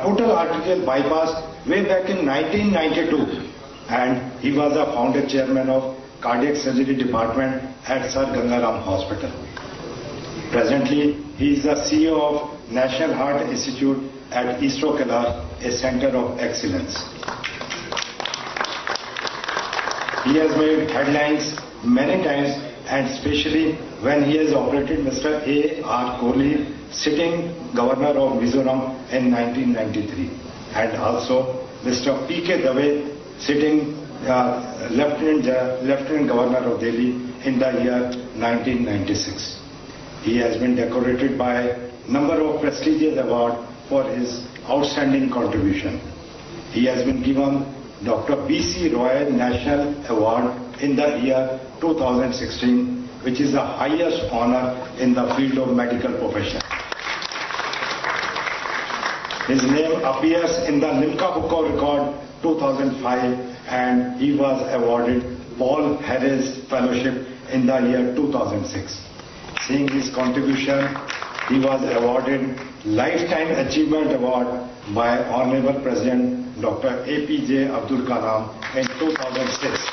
total arterial bypass way back in 1992, and he was the founder chairman of cardiac surgery department at Sir Gangaram Hospital. Presently, he is the CEO of National Heart Institute at ISRO Kailash, a center of excellence. He has made headlines many times and especially when he has operated Mr. A.R. Kohli, sitting Governor of Mizoram in 1993, and also Mr. P.K. Dave, sitting Lieutenant Governor of Delhi in the year 1996. He has been decorated by a number of prestigious awards for his outstanding contribution. He has been given Dr. B.C. Roy National Award in the year 2016, which is the highest honor in the field of medical profession. His name appears in the Limca Book of Record 2005, and he was awarded Paul Harris Fellowship in the year 2006. Seeing his contribution, he was awarded Lifetime Achievement Award by Honorable President Dr. APJ Abdul Kalam in 2006.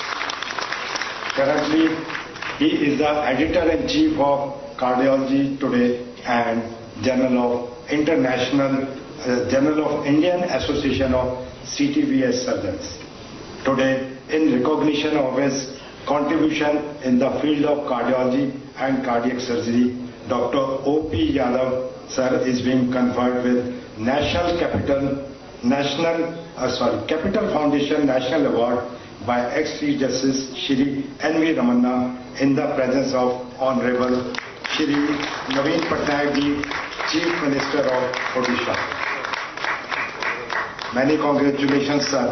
Currently, he is the Editor-in-Chief of Cardiology Today and Journal of Indian Association of CTVS Surgeons. Today, in recognition of his contribution in the field of cardiology and cardiac surgery, Dr. O.P. Yadav sir is being conferred with Capital Foundation National Award by ex-Chief Justice Shri N.V. Ramanna in the presence of Honorable Shri Naveen Patnaik ji, Chief Minister of Odisha. Many congratulations, sir.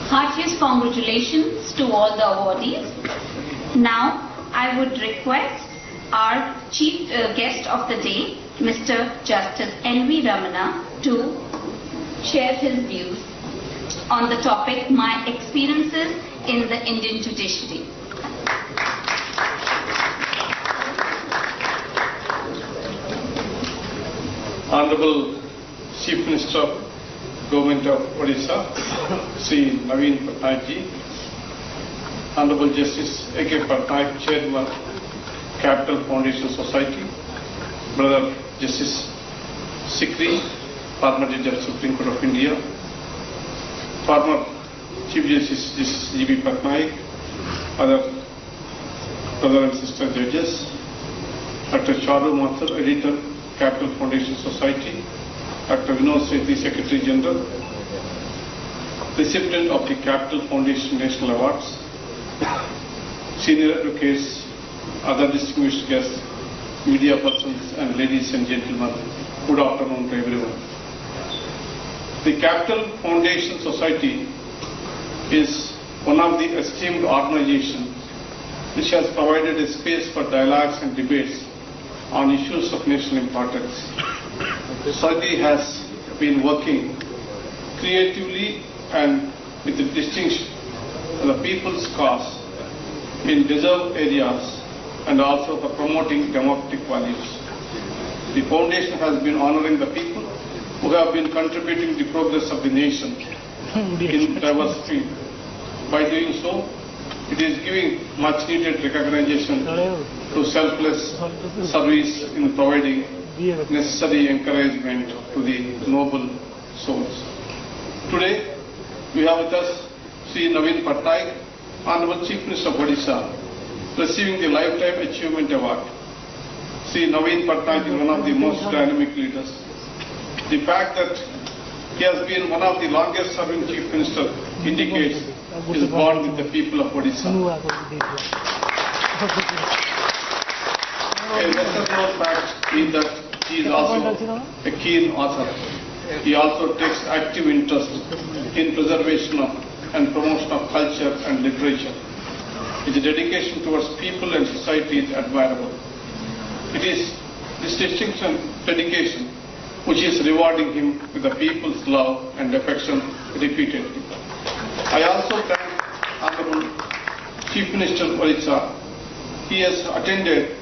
Heartiest congratulations to all the awardees. Now, I would request our chief guest of the day, Mr. Justice N.V. Ramana, to share his views on the topic, My Experiences in the Indian Judiciary. Honorable Chief Minister of Government of Odisha, Sri Naveen Patnaik ji, Honorable Justice A.K. Patnaik, Chairman, Capital Foundation Society, Brother Justice Sikri, former Judge of Supreme Court of India, former Chief Justice G.B. Patnaik, other brother and sister judges, Dr. Charu Mathur, Editor, Capital Foundation Society, Dr. Vinod Sethi, Secretary General, recipient of the Capital Foundation National Awards, senior advocates, other distinguished guests, media persons, and ladies and gentlemen, good afternoon to everyone. The Capital Foundation Society is one of the esteemed organizations which has provided a space for dialogues and debates on issues of national importance. The society has been working creatively and with distinction for the people's cause in reserved areas and also for promoting democratic values. The foundation has been honoring the people who have been contributing to the progress of the nation in diverse fields. By doing so, it is giving much needed recognition to selfless service in providing necessary encouragement to the noble souls. Today, we have with us Sri Naveen Patnaik, Honorable Chief Minister of Odisha, receiving the Lifetime Achievement Award. Sri Naveen Patnaik is one of the most dynamic leaders. The fact that he has been one of the longest serving Chief Minister indicates his bond with the people of Odisha. A lesser known fact is that he is also a keen author. He also takes active interest in preservation of and promotion of culture and literature. His dedication towards people and society is admirable. It is this dedication which is rewarding him with the people's love and affection repeatedly. I also thank Honorable Chief Minister of Odisha. He has attended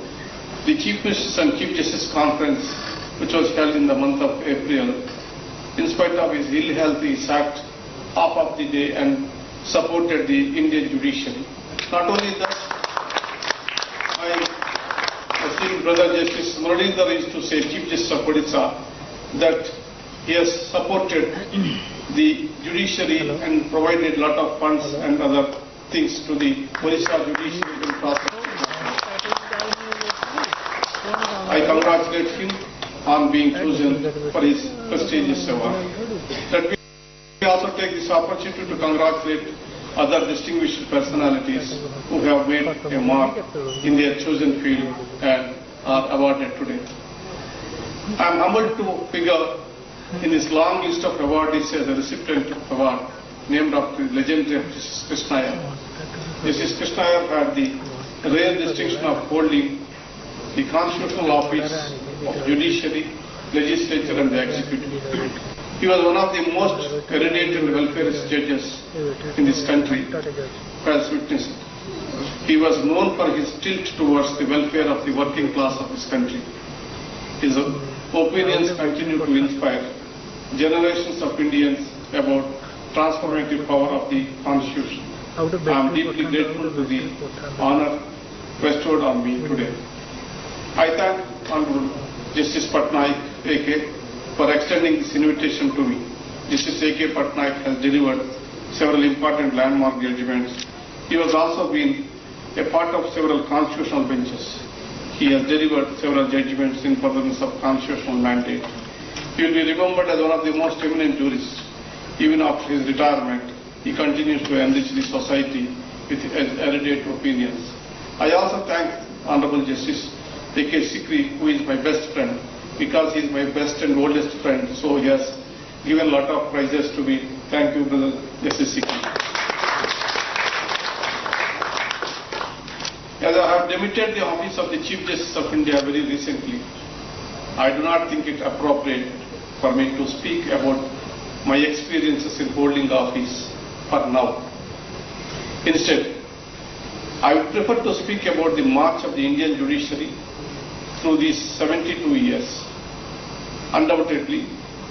the Chief Ministers and Chief Justice Conference which was held in the month of April. In spite of his ill health, he sat half of the day and supported the Indian judiciary. Not only that, my esteemed brother Justice Muralidhar used to say, Chief Justice of Odisha, that He has supported the judiciary and provided a lot of funds and other things to the Odisha judiciary infrastructure. I congratulate him on being chosen for his prestigious award. Let me also take this opportunity to congratulate other distinguished personalities who have made a mark in their chosen field and are awarded today. I am humbled to figure in this long list of awardees as a recipient of award named after the legendary Justice Krishna Iyer. Justice Krishna Iyer had the rare distinction of holding the constitutional office of judiciary, legislature and the executive. He was one of the most erudite and welfareist judges in this country who has witnessed. He was known for his tilt towards the welfare of the working class of this country. His opinions continue to inspire generations of Indians about transformative power of the Constitution. I am deeply grateful to the honor bestowed on me today. I thank Honorable Justice Patnaik, AK, for extending this invitation to me. Justice A.K. Patnaik has delivered several important landmark judgments. He has also been a part of several constitutional benches. He has delivered several judgments in furtherance of constitutional mandate. He will be remembered as one of the most eminent jurists. Even after his retirement, he continues to enrich the society with erudite opinions. I also thank Honorable Justice A.K. Sikri, who is my best friend, because he is my best and oldest friend, so he has given a lot of prizes to me. Thank you, Brother Justice Sikri. As I have demitted the office of the Chief Justice of India very recently, I do not think it appropriate for me to speak about my experiences in holding office for now. Instead, I would prefer to speak about the march of the Indian judiciary through these 72 years. Undoubtedly,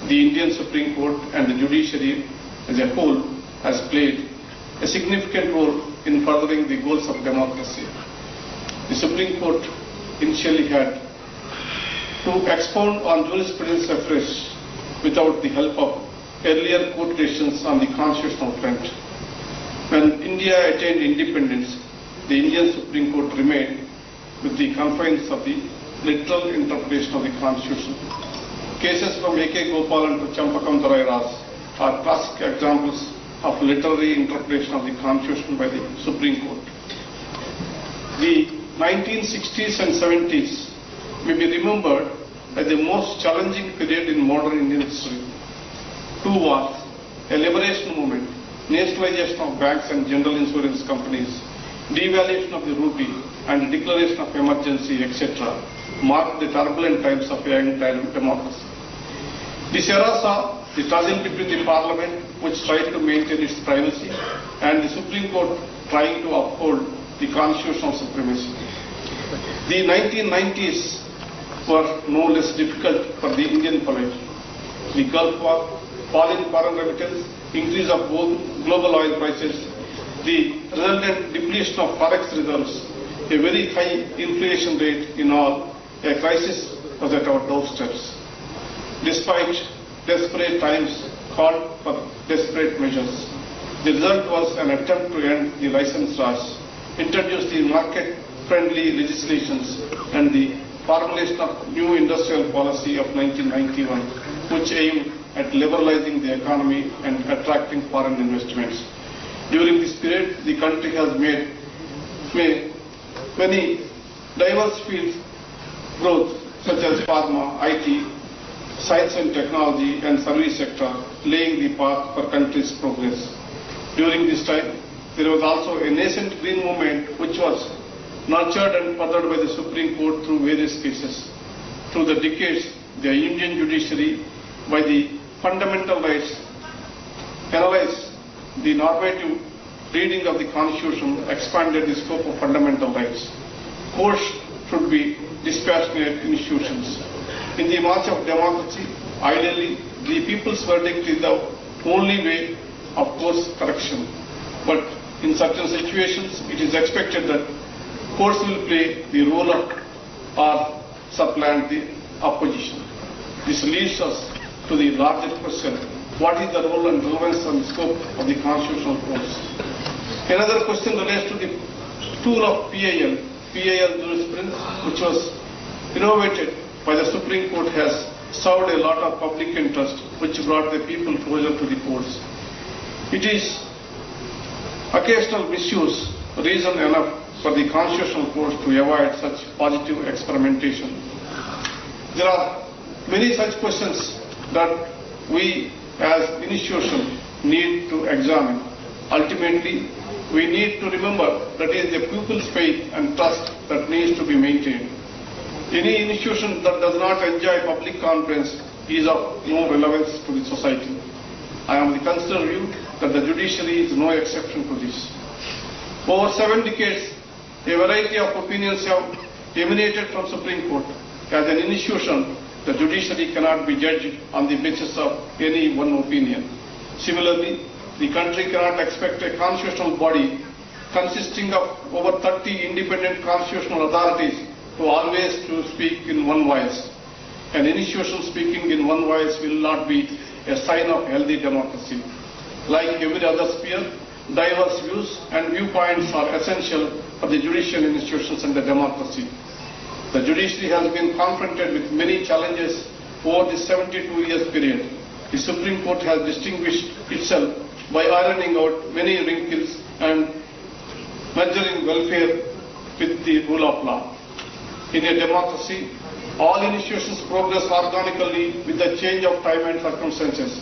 the Indian Supreme Court and the judiciary as a whole has played a significant role in furthering the goals of democracy. The Supreme Court initially had to expound on jurisprudence afresh without the help of earlier court decisions on the constitutional front. When India attained independence, the Indian Supreme Court remained with the confines of the literal interpretation of the Constitution. Cases from A.K. Gopalan to Champakam Dorai Ras are classic examples of literary interpretation of the Constitution by the Supreme Court. The 1960s and 70s may be remembered as the most challenging period in modern Indian history. Two wars, a liberation movement, nationalization of banks and general insurance companies, devaluation of the rupee and declaration of emergency, etc., marked the turbulent times of young democracy. This era saw the tussle between the Parliament, which tried to maintain its privacy, and the Supreme Court trying to uphold the constitutional supremacy. The 1990s were no less difficult for the Indian polity. The Gulf War, fall in foreign remittance, increase of global oil prices, the resultant depletion of forex reserves, a very high inflation rate in all, a crisis was at our doorsteps. Despite desperate times called for desperate measures, the result was an attempt to end the license rush, introduce the market-friendly legislations, and the formulation of new industrial policy of 1991, which aimed at liberalizing the economy and attracting foreign investments. During this period, the country has made many diverse fields growth, such as pharma, IT, science and technology, and service sector, laying the path for country's progress. During this time, there was also a nascent green movement which was nurtured and furthered by the Supreme Court through various cases. Through the decades, the Indian judiciary, by the fundamental rights, analyzed the normative reading of the Constitution, expanded the scope of fundamental rights. Courts should be dispassionate institutions. In the march of democracy, ideally, the people's verdict is the only way of course correction. But in certain situations, it is expected that courts will play the role of or supplant the opposition. This leads us to the larger question, what is the role and relevance and scope of the constitutional courts? Another question relates to the tool of PIL jurisprudence, which was innovated by the Supreme Court, has served a lot of public interest, which brought the people closer to the courts. It is occasional misuse reason enough for the constitutional courts to avoid such positive experimentation. There are many such questions that we as institution need to examine. Ultimately, we need to remember that it is the people's faith and trust that needs to be maintained. Any institution that does not enjoy public confidence is of no relevance to the society. I am of the considered view that the judiciary is no exception to this. Over 7 decades, a variety of opinions have emanated from Supreme Court. As an institution, the judiciary cannot be judged on the basis of any one opinion. Similarly, the country cannot expect a constitutional body consisting of over 30 independent constitutional authorities to always to speak in one voice. An institution speaking in one voice will not be a sign of healthy democracy. Like every other sphere, diverse views and viewpoints are essential for the judicial institutions and the democracy. The judiciary has been confronted with many challenges over the 72 years period. The Supreme Court has distinguished itself by ironing out many wrinkles and measuring welfare with the rule of law. In a democracy, all institutions progress organically with the change of time and circumstances.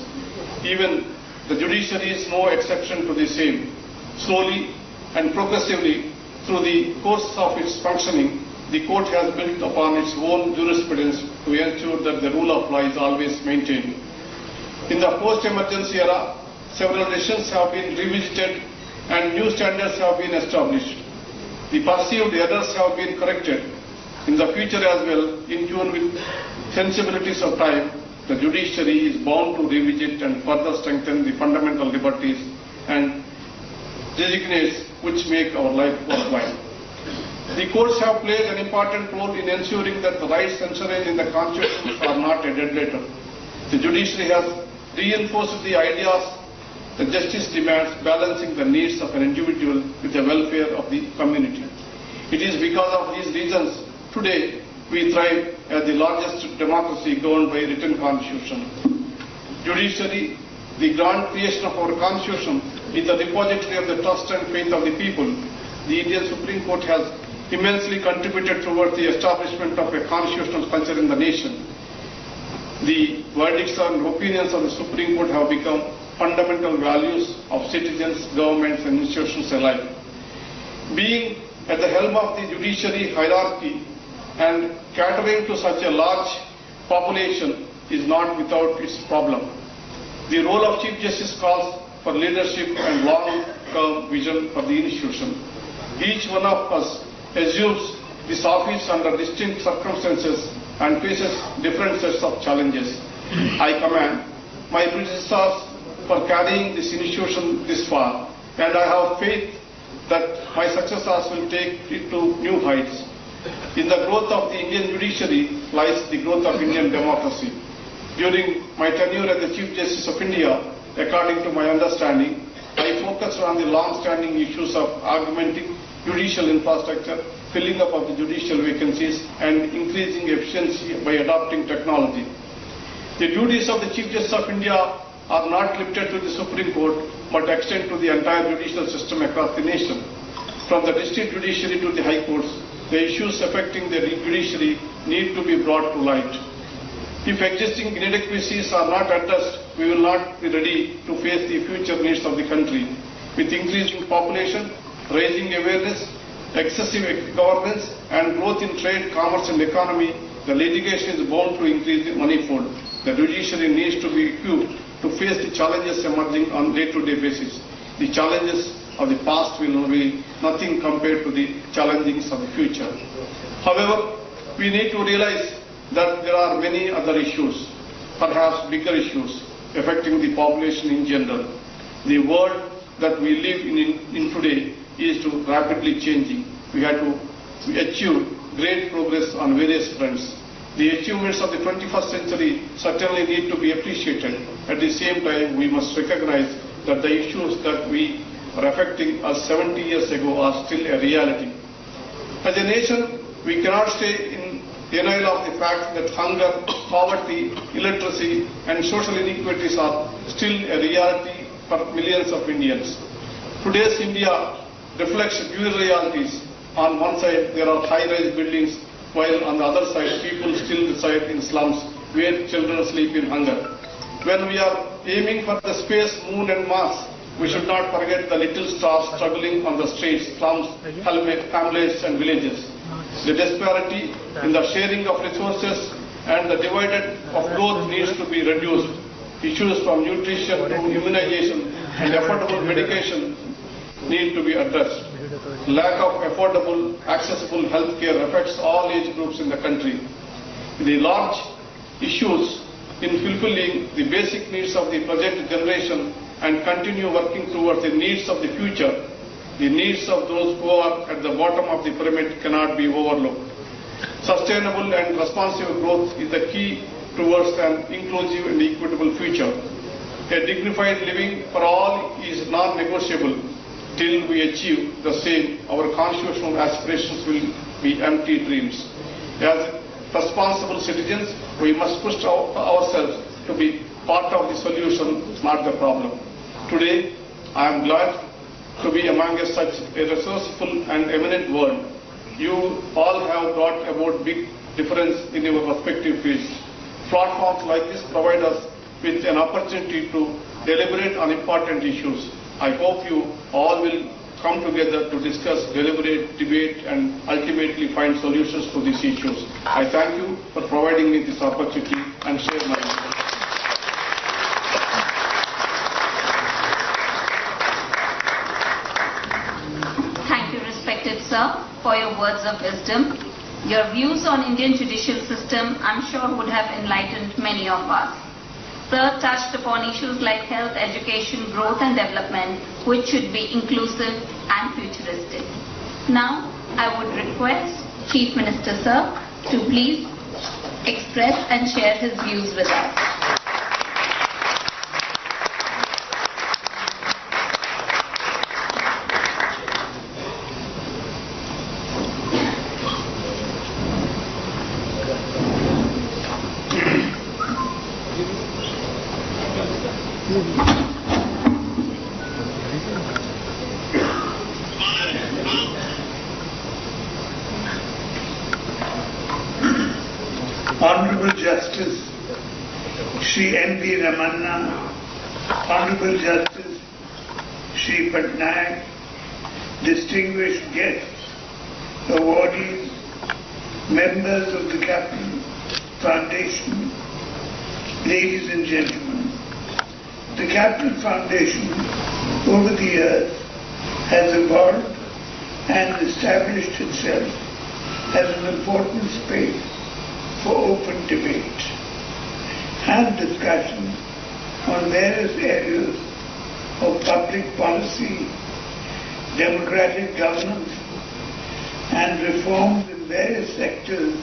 Even the judiciary is no exception to the same. Slowly and progressively, through the course of its functioning, the court has built upon its own jurisprudence to ensure that the rule of law is always maintained. In the post-emergency era, several decisions have been revisited and new standards have been established. The perceived errors have been corrected. In the future as well, in tune with sensibilities of time, the judiciary is bound to revisit and further strengthen the fundamental liberties and designates which make our life worthwhile. The courts have played an important role in ensuring that the rights enshrined in the Constitution are not a dead letter. The judiciary has reinforced the ideas that justice demands balancing the needs of an individual with the welfare of the community. It is because of these reasons today we thrive as the largest democracy governed by a written constitution. Judiciary, the grand creation of our constitution, is the repository of the trust and faith of the people. The Indian Supreme Court has immensely contributed towards the establishment of a constitutional culture in the nation. The verdicts and opinions of the Supreme Court have become fundamental values of citizens, governments and institutions alike. Being at the helm of the judiciary hierarchy and catering to such a large population is not without its problem. The role of Chief Justice calls for leadership and long-term vision for the institution. Each one of us assumes this office under distinct circumstances and faces different sets of challenges. I commend my predecessors for carrying this institution this far, and I have faith that my successors will take it to new heights. In the growth of the Indian judiciary lies the growth of Indian democracy. During my tenure as the Chief Justice of India, according to my understanding, I focused on the long-standing issues of augmenting judicial infrastructure, filling up of the judicial vacancies, and increasing efficiency by adopting technology. The duties of the Chief Justice of India are not limited to the Supreme Court, but extend to the entire judicial system across the nation. From the district judiciary to the high courts, the issues affecting the judiciary need to be brought to light. If existing inadequacies are not addressed, we will not be ready to face the future needs of the country. With increasing population, raising awareness, excessive governance, and growth in trade, commerce and economy, the litigation is bound to increase manifold. The judiciary needs to be equipped to face the challenges emerging on day-to-day basis. The challenges of the past will be nothing compared to the challenges of the future. However, we need to realize that there are many other issues, perhaps bigger issues, affecting the population in general. The world that we live in today is rapidly changing. We have to achieve great progress on various fronts. The achievements of the 21st century certainly need to be appreciated. At the same time, we must recognize that the issues that we are affecting us 70 years ago are still a reality. As a nation, we cannot stay in denial of the fact that hunger, poverty, illiteracy and social inequities are still a reality for millions of Indians. Today's India reflects dual realities. On one side, there are high-rise buildings, while on the other side, people still reside in slums where children sleep in hunger. When we are aiming for the space, moon and Mars, we should not forget the little stars struggling on the streets, slums, hamlets and villages. The disparity in the sharing of resources and the divided of growth needs to be reduced. Issues from nutrition to immunization and affordable medication need to be addressed. Lack of affordable, accessible health care affects all age groups in the country. The large issues in fulfilling the basic needs of the present generation and continue working towards the needs of the future. The needs of those who are at the bottom of the pyramid cannot be overlooked. Sustainable and responsible growth is the key towards an inclusive and equitable future. A dignified living for all is non-negotiable. Till we achieve the same, our constitutional aspirations will be empty dreams. As responsible citizens, we must push ourselves to be part of the solution, not the problem. Today, I am glad to be among such a resourceful and eminent world. You all have brought about big difference in your respective fields. Platforms like this provide us with an opportunity to deliberate on important issues. I hope you all will come together to discuss, deliberate, debate and ultimately find solutions to these issues. I thank you for providing me this opportunity and share my views. Thank you, respected sir, for your words of wisdom. Your views on Indian judicial system, I'm sure, would have enlightened many of us. Sir touched upon issues like health, education, growth and development, which should be inclusive and futuristic. Now, I would request Chief Minister sir to please express and share his views with us. Honorable Justice Shri M.B. Ramanna, Honorable Justice Shri Patnaik, distinguished guests, awardees, members of the Capital Foundation, ladies and gentlemen. The Capital Foundation over the years has evolved and established itself as an important space for open debate and discussion on various areas of public policy, democratic governance, and reforms in various sectors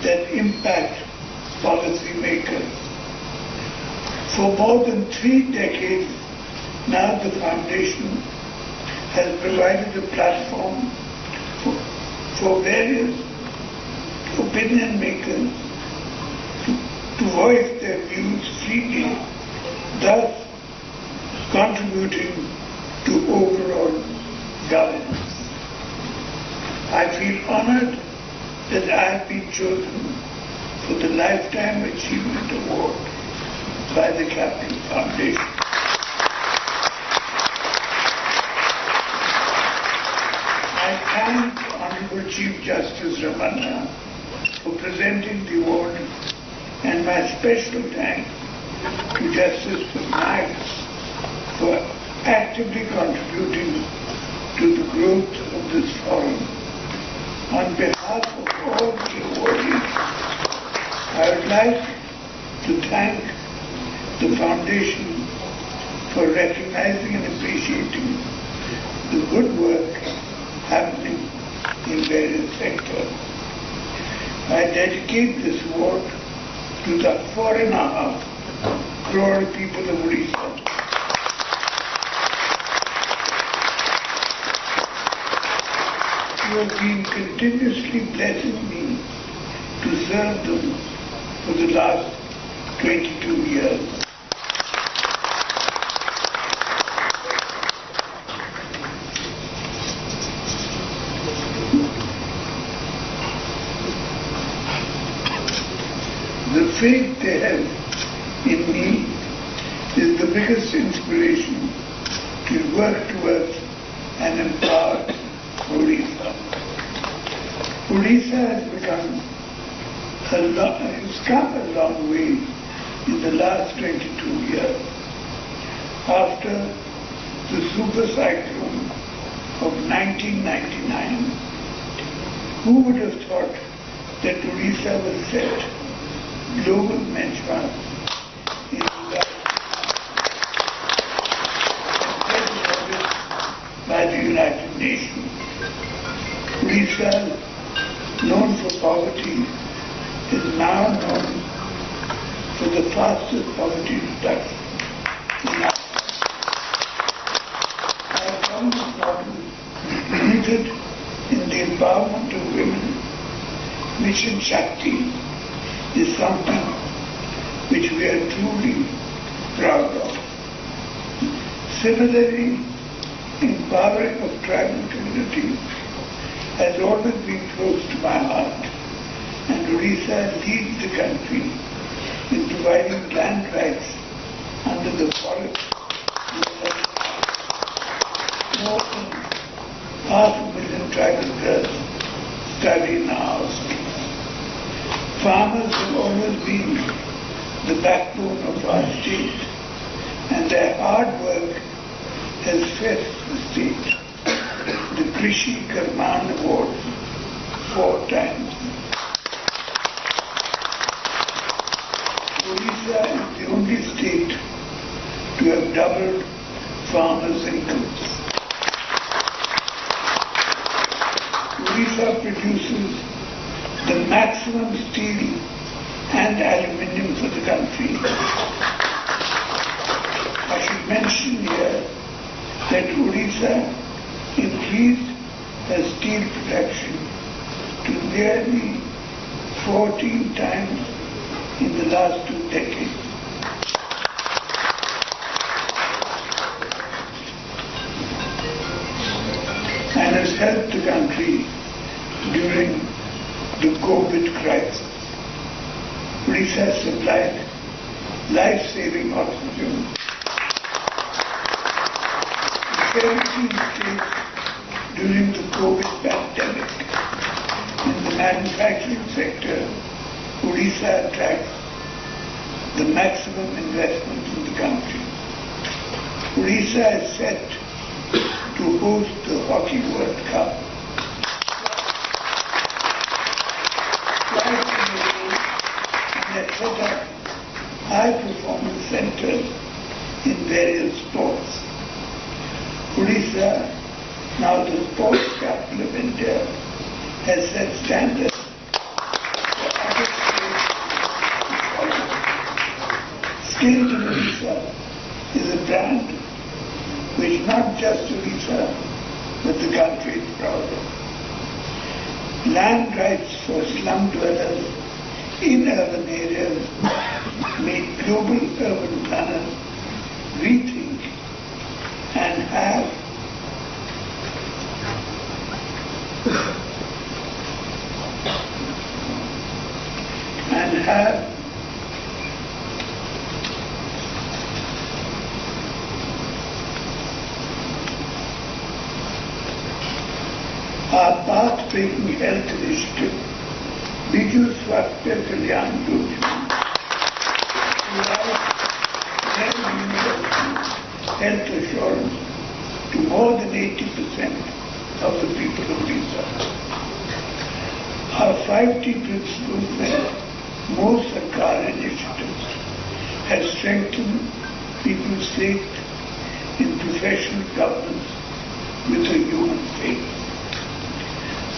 that impact policy makers. For more than 3 decades now, the Foundation has provided a platform for various opinion makers to voice their views freely, thus contributing to overall governance. I feel honored that I have been chosen for the Lifetime Achievement Award by the Capital Foundation. I thank Honorable Chief Justice Ramanna for presenting the award, and my special thanks to Justice Patnaik for actively contributing to the growth of this forum. On behalf of all the awardees, I would like to thank the Foundation for recognizing and appreciating the good work happening in various sectors. I dedicate this award to the 4.5 crore people of Odisha. You have been continuously blessing me to serve them for the last 22 years. The faith they have in me is the biggest inspiration to work towards an empowered Odisha. Odisha has come a long way in the last 22 years. After the super cyclone of 1999, who would have thought that Odisha was set global benchmark in by the United Nations. Odisha, known for poverty, is now known for the fastest poverty reduction in Africa. Our economic model rooted in the empowerment of women, Mission Shakti, is something which we are truly proud of. Similarly, empowering of tribal communities has always been close to my heart, and Odisha leads the country in providing land rights under the forest. More than 500,000 tribal girls study in our schools. Farmers have always been the backbone of our state, and their hard work has fetched the state the Krishi Karman Award 4 times. Odisha is the only state to have doubled farmers' incomes. Odisha produces the maximum steel and aluminium for the country. I should mention here that Odisha increased her steel production to nearly 14 times in the last 2 decades. And has helped the country during the COVID crisis. Odisha supplied life-saving oxygen to 17 states during the COVID pandemic. In the manufacturing sector, Odisha attracts the maximum investment in the country. Odisha is set to host the Hockey World Cup. And set up high-performance centers in various sports. Odisha, now the sports capital of India, has set standards for other states to follow. Skilled in Odisha is a brand which not just Odisha, but the country is proud of. Land rights for slum dwellers in urban areas made global urban planners rethink and have our path-breaking health initiative, Biju Swasthya Kalyan Yojana, provides health assurance to more than 80% of the people of Odisha. Our 5T principles and more Sarkar initiatives have strengthened people's faith in professional governance with a human faith.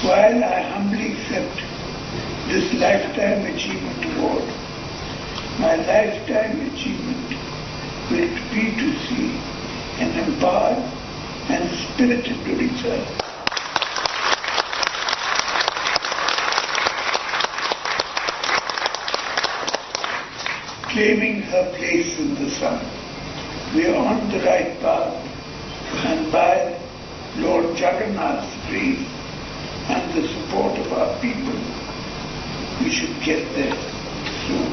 While I humbly accept this Lifetime Achievement Award. My lifetime achievement will be to see an empowered and spirited Odisha claiming her place in the sun. We are on the right path, and by Lord Jagannath's grace and the support of our people, we should get there soon.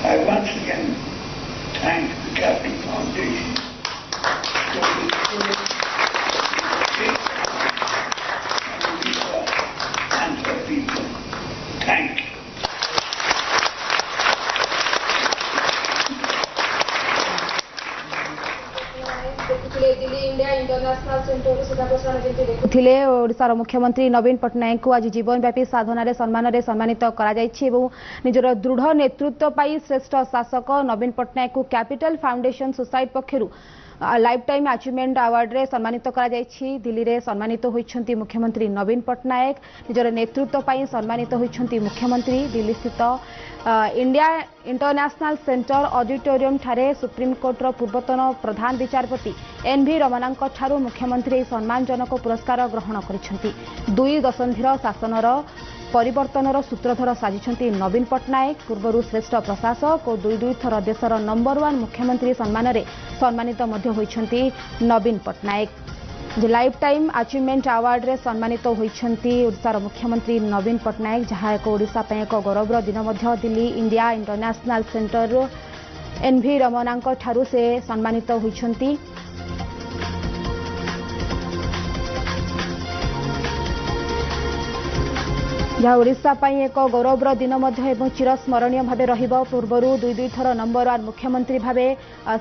I once again thank the Capital Foundation for the spirit and Odisha and her people. Thank you. देखुले ओडिशार मुख्यमंत्री नवीन पट्टनायक को आज जीवनव्यापी साधन सम्मान सम्मानित निजर दृढ़ नेतृत्व पाई श्रेष्ठ शासक नवीन पट्टनायक को कैपिटल फाउंडेशन सोसाइटी पक्षरु लाइफ टाइम अचीवमेंट अवार्ड रे सम्मानित दिल्ली रे सम्मानित होइछंती मुख्यमंत्री नवीन पट्टनायक निजर नेतृत्व पाई सम्मानित होइछंती मुख्यमंत्री दिल्ली स्थित इंडिया इंटरनेशनल सेंटर ऑडिटोरियम ठारे सुप्रीम कोर्टर पूर्वतन प्रधान विचारपति एनवी रमनांक ठारू मुख्यमंत्री सम्मानजनक पुरस्कार ग्रहण करिसेंती 2 दशंधिर शासनर परिवर्तनर सूत्रधर साजिछंती नवीन पट्टनायक पूर्व श्रेष्ठ प्रशासक और 2 थर देशर नंबर 1 मुख्यमंत्री सम्मान रे सम्मानित मध्य होइछंती Naveen Patnaik lifetime achievement award रे सम्मानित होइछंती ओडिशार मुख्यमंत्री नवीन पट्टनायक जहाँ एक ओडिशा पे एक गौरवर दिन मध्य Delhi India International Centre N V रमनांक ठारू से सम्मानित होइछंती जहाँ ओडिशा पाई एक गौरवर दिन एवं चिरस्मरणीय भाव रहिबो पूर्वरु 2 थर नंबर 1 मुख्यमंत्री भावे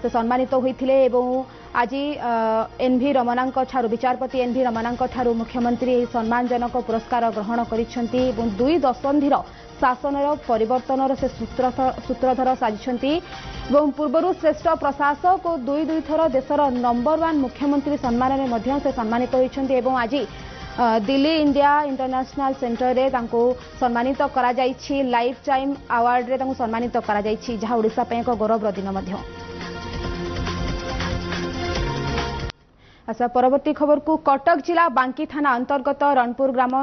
से सम्मानित होइथिले एवं आज एनवी रमनांक ठारू विचारपति एनवी रमनांक ठारू मुख्यमंत्री सम्मानजनक पुरस्कार ग्रहण करिसेंती एवं 2 दशंधिर शासनर परिवर्तनर से सूत्रधर साजिछंती एवं पूर्वरु श्रेष्ठ प्रशासक और 2 थर देशर नंबर 1 मुख्यमंत्री सम्मान रे मध्य से सम्मानित होइछंती एवं आज दिल्ली इंडिया इंटरनेशनल सेंटर रे तांको सम्मानित करा जाइछि लाइफ टाइम अवार्ड रे तांको सम्मानित करा जाइछि जहाँ ओडिशा पे एक गौरव दिन मध्य। अच्छा परवर्ती खबर को कटक जिला बांकी थाना अंतर्गत रणपुर ग्राम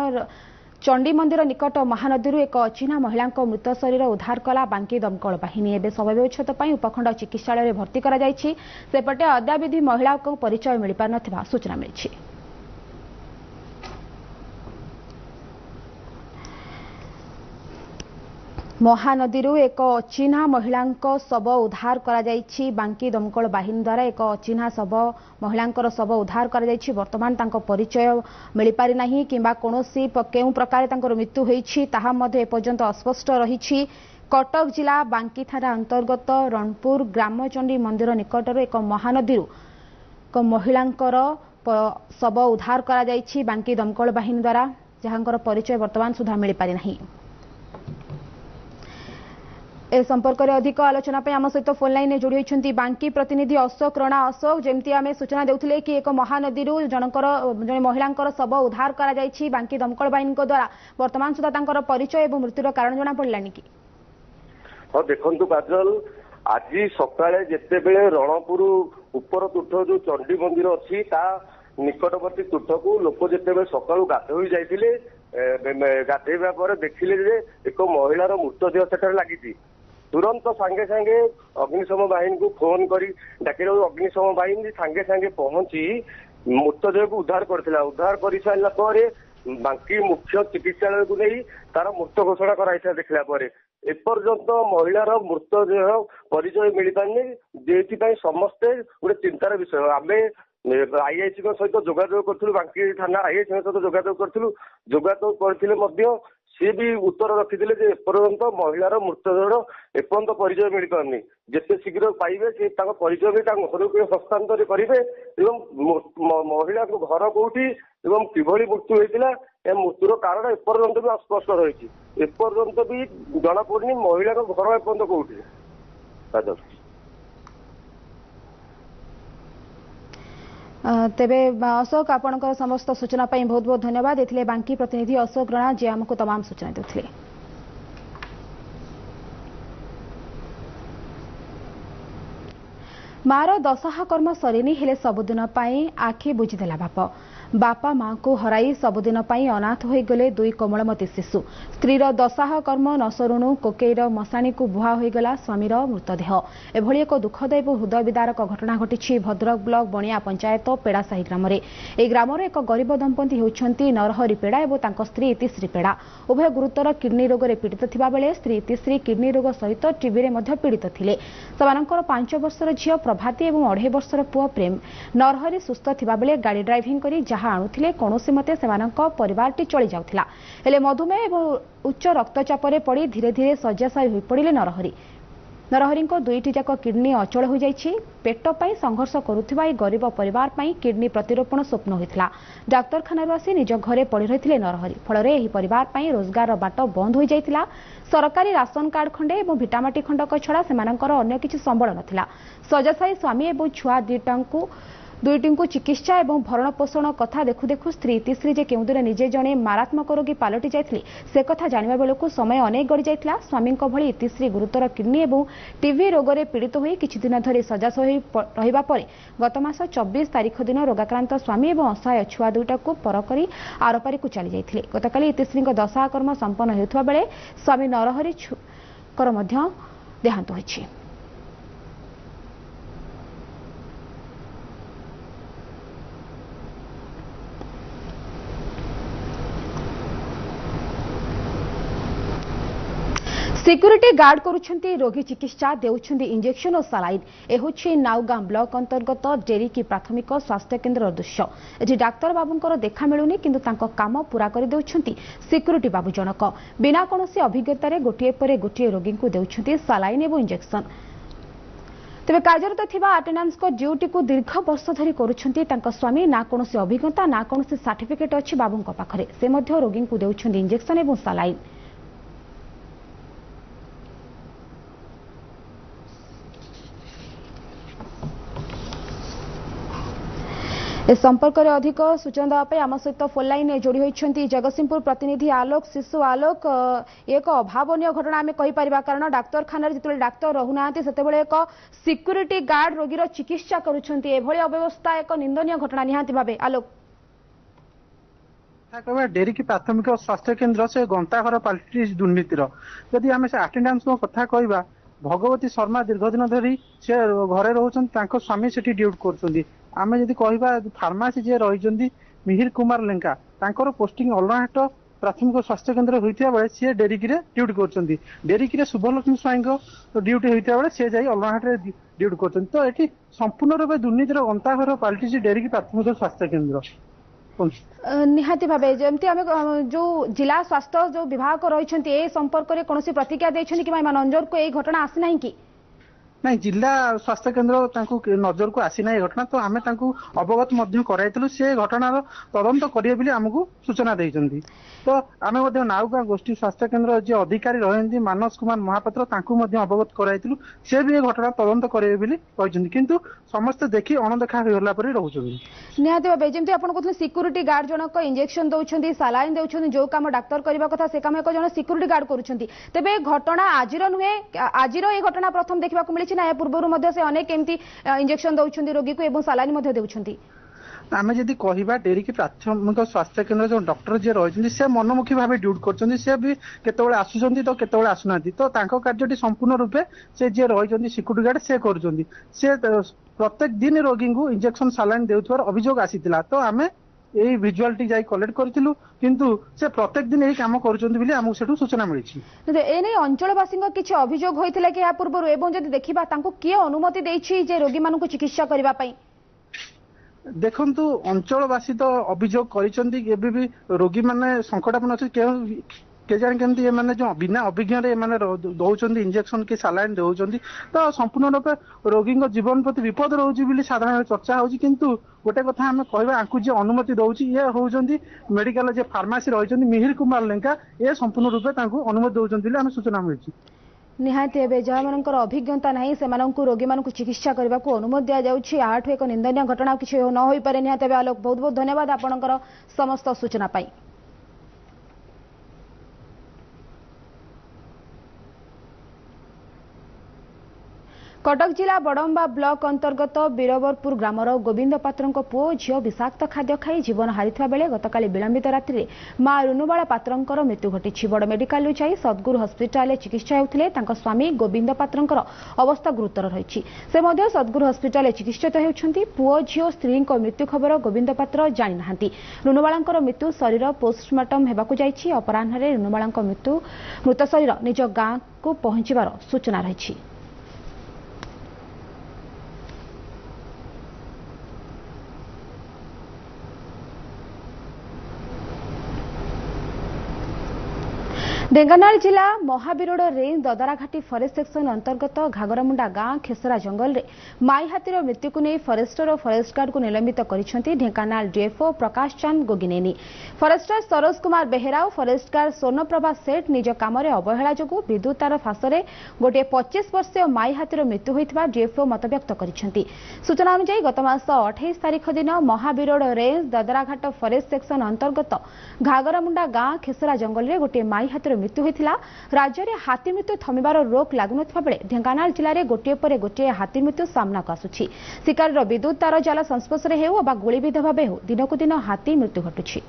चंडी मंदिर निकट महानदी एक अचिन्हा महिला मृत शरीर उद्धार कला बांकी दमकल बाहिनी एवं शव व्यवच्छेद उपखंड चिकित्सालय भर्ती करा जाइछि सेपटे अद्याविधि महिला को परिचय मिल पार नथिबा सूचना मिली। महानदी एक अचिन्हा महिला शव उद्धार करा जाइछि बांकी दमकल बाहिनी द्वारा एक अचिन्हा शव महिला शव उद्धार करा जाइछि वर्तमान तांको परिचय मिल पारि नाही किंबा कोनोसी केउ प्रकार तांकर मृत्यु होइछि ताहा मध्ये एपर्यंत अस्पष्ट रहिछि। कटक जिला बांकी थाना अंतर्गत रणपुर ग्रामचंडी मंदिर निकटर एक महानदी एक महिला शव उद्धार करा जाइछि बांकी दमकल बाहिनी द्वारा जहांकर परिचय वर्तमान सुधा मिल पारि नाही। ए संपर्क में अधिक आलोचना आम सहित फोन लाइन जोड़ी होती बांकी प्रतिनिधि अशोक रणा। अशोक जमती आम सूचना देउथिले कि एक महानदी जनकर जने महिला शव उद्धार करा जाइछि बांकी दमकल बाहिनी द्वारा वर्तमान सुधा तांकर परिचय और मृत्युर कारण जना पड़लानी कि हाँ देखु काजल आज सकाळे जेतेबेले रणपुर उपर तुठ जो चंडी मंदिर अच्छी ता निकटवर्ती तुठ को लोक जेतेबेले सकाळू गाधोई जाइथिले गाधेଇବା ପରେ ଦେଖିଲେ ଯେ ଏକ ମହିଳାର ମୃତଦେହ ସେଠାରେ ଲାଗିଛି। तुरंत सांगे सांगे अग्निशम बाहिनी को फोन करी डाकिल अग्निशम बाहिनी सांगे सांगे पहुंची मृतदेह को उद्धार करथिला। उद्धार कर सारा पर बांकी मुख्य चिकित्सालय को नहीं तार मृत घोषणा कराइथा देखला पर एपर्यंत महिलार मृतदेह परिचय मिल पारनी जेथि समस्ते गोटे चिंतार विषय। आमे आईआईसी सहित जोगाजोग करूँ बांकी थाना आईआईसी सहित जोगाजोग करूँ जोगाजोग करते सी भी उत्तर रखिले एपर्यंत महिलार मृतदेह एपर्यंत परिचय मिल पारनी जिते शीघ्र पाइबे से परिचय भी घर को हस्तांतर करेंगे महिला घर कौटी एवं किभली मृत्यु होता ए मृत्युर कारण एपर्यंत भी अस्पष्ट रही एपर्यंत भी जना पड़नी महिला घर एपर्यंत कौटी। तेबे अशोक आपणकर समस्त सूचना बहुत बहुत धन्यवाद एथिले बांकी प्रतिनिधि अशोक राणा जे हमको तमाम सूचना देथिले। मार दशहा कर्म सरिनी हेले सबुदिन आखि बुझीदेला बाप बापा माँ को हराई सबुदिन अनाथ हो गले दुई कोमलमती शिशु स्त्रीर दशाह कर्म न सरुणु कोकेईर मशाणी को बुहा होगला स्वामीर मृतदेह एभली एक दुखद और हृदय विदारक घटना घटी भद्रक ब्लॉक बणिया पंचायत पेड़ासाही ग्राम ग्रामर एक गरीब दंपति होउछंती नरहरी पेड़ा और स्त्री इतिश्री पेड़ा उभय गुरुतर किडनी रोग में पीड़ित थिबा बेले स्त्री इतिश्री किडनी रोग सहित टीबी रे पीड़ित थिले। सेमानकर 5 वर्षर झील प्रभाती और 2.5 वर्षर पुओ प्रेम नरहरी सुस्थ थिबा बेले गाड़ी ड्राइविंग करी जहाँ आणुथिले कौनसी मते सेमानक परिवारटी चली जाउथिला हेले मधुमेह और उच्च रक्तचाप पड़ी धीरे धीरे शय्याशायी हो पड़े नरहरी दुईटी जाक किडनी अचल हो जाइछि। पेट पाई संघर्ष करुथिबा गरीब परिवार पाई किडनी प्रतिरोपण स्वप्न होइथिला। डाक्तरखाना आसी निज घरे पड़ी रहिथिले नरहरी फल एही परिवार पाई रोजगार बाट बंद हो जाइथिला। सरकारी राशन कार्ड खंडे और भिटामाटी खंडक छड़ा सेमानकर अन्य किछि संबल नथिला। शय्याशायी स्वामी और छुआ दुईटी को चिकित्सा और भरण पोषण कथा देखु देखु स्त्री इतिश्री जे केउदिन निजे जणे मारात्मक रोगी पलटि जाइथिले से कथा जानिबा बेलकु समय अनेक गड़ी जाइथिला। स्वामी भली इतिश्री गुरुतर किडनी और टीबी रोग में पीड़ित होई किछि दिन धरी शय्याशायी रहिबा परे गत मास 24 तारिख दिन रोगाक्रांत स्वामी और असहाय छुआ दुईटा को पर करी आरपारी को चली जाइथिले। गतकाली इतिश्री दशा कर्म संपन्न हेउथबा बेले स्वामी नरहरी कर मध्य देहांत होइछि। सिक्यूरीटी गार्ड करुछंती रोगी चिकित्सा देउछंती इंजेक्शन और सलाइन ए नाउगां ब्लॉक अंतर्गत डेरिकी प्राथमिक स्वास्थ्य केन्द्र दृश्य एठी डाक्तर बाबूंकर देखा मिलुनी किंतु तांको काम पूरा कर देउछंती सिक्यूरीटी बाबू जनक बिना कोनोसी अभिज्ञतार गोटिए पर गोटिए रोगी को देउछंती सलाइन और इंजेक्शन। तेबे कार्यरत थिबा अटेंडेंस को ड्यूटी को दीर्घ वर्ष धरी करुछंती तांको स्वामी ना कोनोसी अभिज्ञता ना कोनोसी सर्टिफिकेट अछि बाबूंको पाखरे से मध्य रोगी को देउछंती इंजेक्शन और सलाइन। इस संपर्क में अधिक सूचना देवाई आम सहित फोन लाइन जोड़ी होती जगतसिंहपुर प्रतिनिधि आलोक शिशु आलोक एक अभावन घटना आम कहीपर कारण डाक्तखाना जो डाक्तर रहूना से एक सिक्यूरीटी गार्ड रोगीर चिकित्सा करुँच अव्यवस्था एक निंदनीय घटना निहांती भावे आलोक डेरिकी प्राथमिक स्वास्थ्य केन्द्र से गंताघर पलटि दुर्नीतिर जदि आम से अटेंडेंस कथा कहवा भगवती शर्मा दीर्घ दिन धरी से घरे रोचन स्वामी से ड्यूटी कर आम जदि कहवा फार्मासी जे रही मिहिर कुमार लेंका पोस्टिंग अलनाहाट प्राथमिक स्वास्थ्य केन्द्र होता बेले सी डेरिकी ड्यूटी कर डेरिकी शुभलक्ष्मी स्वाई ड्यूटी होता बेले सी जाई अलनाहाट ड्यूटी कर तो ये संपूर्ण रूप दुर्नीतिर गंताघर पलटि डेरिकी प्राथमिक स्वास्थ्य केन्द्र निहाती भावे जमती आम जो जिला स्वास्थ्य जो विभाग रही संपर्क में कौन प्रतिक्रिया देछन कि नजर को यही घटना आसी ना कि नहीं जिला स्वास्थ्य केन्द्र नजर को आसी ना घटना तो आम अवगत कराइलु से घटनार तदंत करेंगे आमको सूचना देते तो आम नाउगां गोष्ठी स्वास्थ्य केन्द्र जी अधिकारी रही मानस कुमार महापात्र अवगत कराइलु से भी घटना तदंत करेंगे किंतु समस्त देखी अणदेखा होगा रोचे निहाती भाव जमी आप कहते सिक्यूरीटी गार्ड जनक इंजेक्शन दौरान सालाइन दौरान जो कम डाक्तर करने कथा से कम एक जन सिक्यूरीटी गार्ड करुँच तेज घटना आज नुहे आज ये घटना प्रथम देखा मिली ना पूर्व से अनेक एमती इंजेक्शन दौरान रोगी को सालाइन दौरान आम जदि कहवा डेरिकी प्राथमिक स्वास्थ्य केन्द्र जो डॉक्टर जी रही से मनमुखी भाव ड्यूटी कर सी भी केतबेले आसुचंती तो केतबेले आसुना तो कार्यटी संपूर्ण रूपे से जे रही सिक्यूरीटी गार्ड से कर प्रत्येक दिन रोगी को इंजेक्शन सालाइन देउथवार अभियोग आसीथिला तो आम यही भिजुआलिटी जाई कलेक्ट करथिलु किंतु से प्रत्येक दिन यही काम करूछंती बिले हमहु सेठु सूचना मिलिछि ए नै अंचलवासी किछि अभियोग होइथिला कि या पूर्व एवं जदि देखिबा तांको किए अनुमति देछि जे रोगी मानकु चिकित्सा करबा पई देखंतु अंचलवासी तो अभियोग करिसंती एबे भी रोगी माने संकटापन्न अछि के जान केमती ये माने जो बिना अभिज्ञ रे माने दौचंती इंजेक्शन की सालाइन दौचंती तो संपूर्ण रूपे रोगी जीवन प्रति विपद रोची बिली साधारण चर्चा होची किंतु गोटे कथा आम कहबा आंकु जे अनुमति दौची ये होउचंती मेडिकल जे फार्मासी रहिचंती मिहिर कुमार लेंका ये संपूर्ण रूपे तांकु अनुमति दौचंती बिली आम सूचना मिलछि निहाती एवं जहाँ अभिज्ञता ना से रोगी मान चिकित्सा करने को अनुमति दि जाऊँगी आठू एक निंदनीय घटना किसी न हो पारे निहाती एवं आलोक बहुत बहुत धन्यवाद आपंकर समस्त सूचना पाई। कटक जिला बड़म्बा ब्लॉक अंतर्गत बीरबरपुर ग्रामर गोविंद पात्र पुओ झील विषाक्त खाद्य खाई जीवन हारिथिबा बेले गतकाली विलंबित रात्रि मां रुनुबाला पात्रंकर मृत्यु घटिछि। बड़ मेडिकल जाई सद्गुरु हस्पिटाल चिकित्सा हेउथिले तांको स्वामी गोविंद पात्रंकर अवस्था गुरुतर रहिछि। से मध्य सद्गुरु हस्पिटाल चिकित्सित हेउछन्ति। पुओ झील स्त्री मृत्यु खबर गोविंद पात्र जानि नाहांती। रुनुबालांकर मृत्यु शरीर पोस्टमार्टम हेबाकु जाइछि। अपराह्न रुनुबालांकर मृत शरीर निज गाँ को पहुंचबार सूचना रहिछि। ढेंकानाल जिला महावीरोड रेंज ददराघाटी फरेस्ट सेक्शन अंतर्गत घागरामुंडा गाँ खेसरा जंगल में माई हाथीर मृत्यु को नहीं फरेस्टर और फरेस्ट गार्ड को निलंबित करिसेंति ढेंकानाल डीएफओ प्रकाश चंद गोगिनेनी। फरेस्टर सरोज कुमार बेहेरा और फरेस्ट गार्ड स्वर्णप्रभा सेठ निज काम में अवहेला जोगु विद्युत तार फासरे गोटे 25 वर्षीय माई हाथीर मृत्यु होता डीएफओ मतव्यक्त करिसेंति। सूचना अनुसार गत मास 28 तारिख दिन महावीरोड रेंज ददराघाट फरेस्ट सेक्शन अंतर्गत घागरामुंडा गाँ खेसरा जंगल में गोटे माई हाथीर मृत्यु होता। राज्य में हाथी मृत्यु थमिबार रोक लागुन बेले ढेंकानाल जिले में गोटे पर गोटे हाथी मृत्यु सामना को आसुछि। शिकार विद्युत तार जाल संस्पर्श हेउ बा गोलीविध भाव हो दिनकू दिन हाथी मृत्यु घटुछि।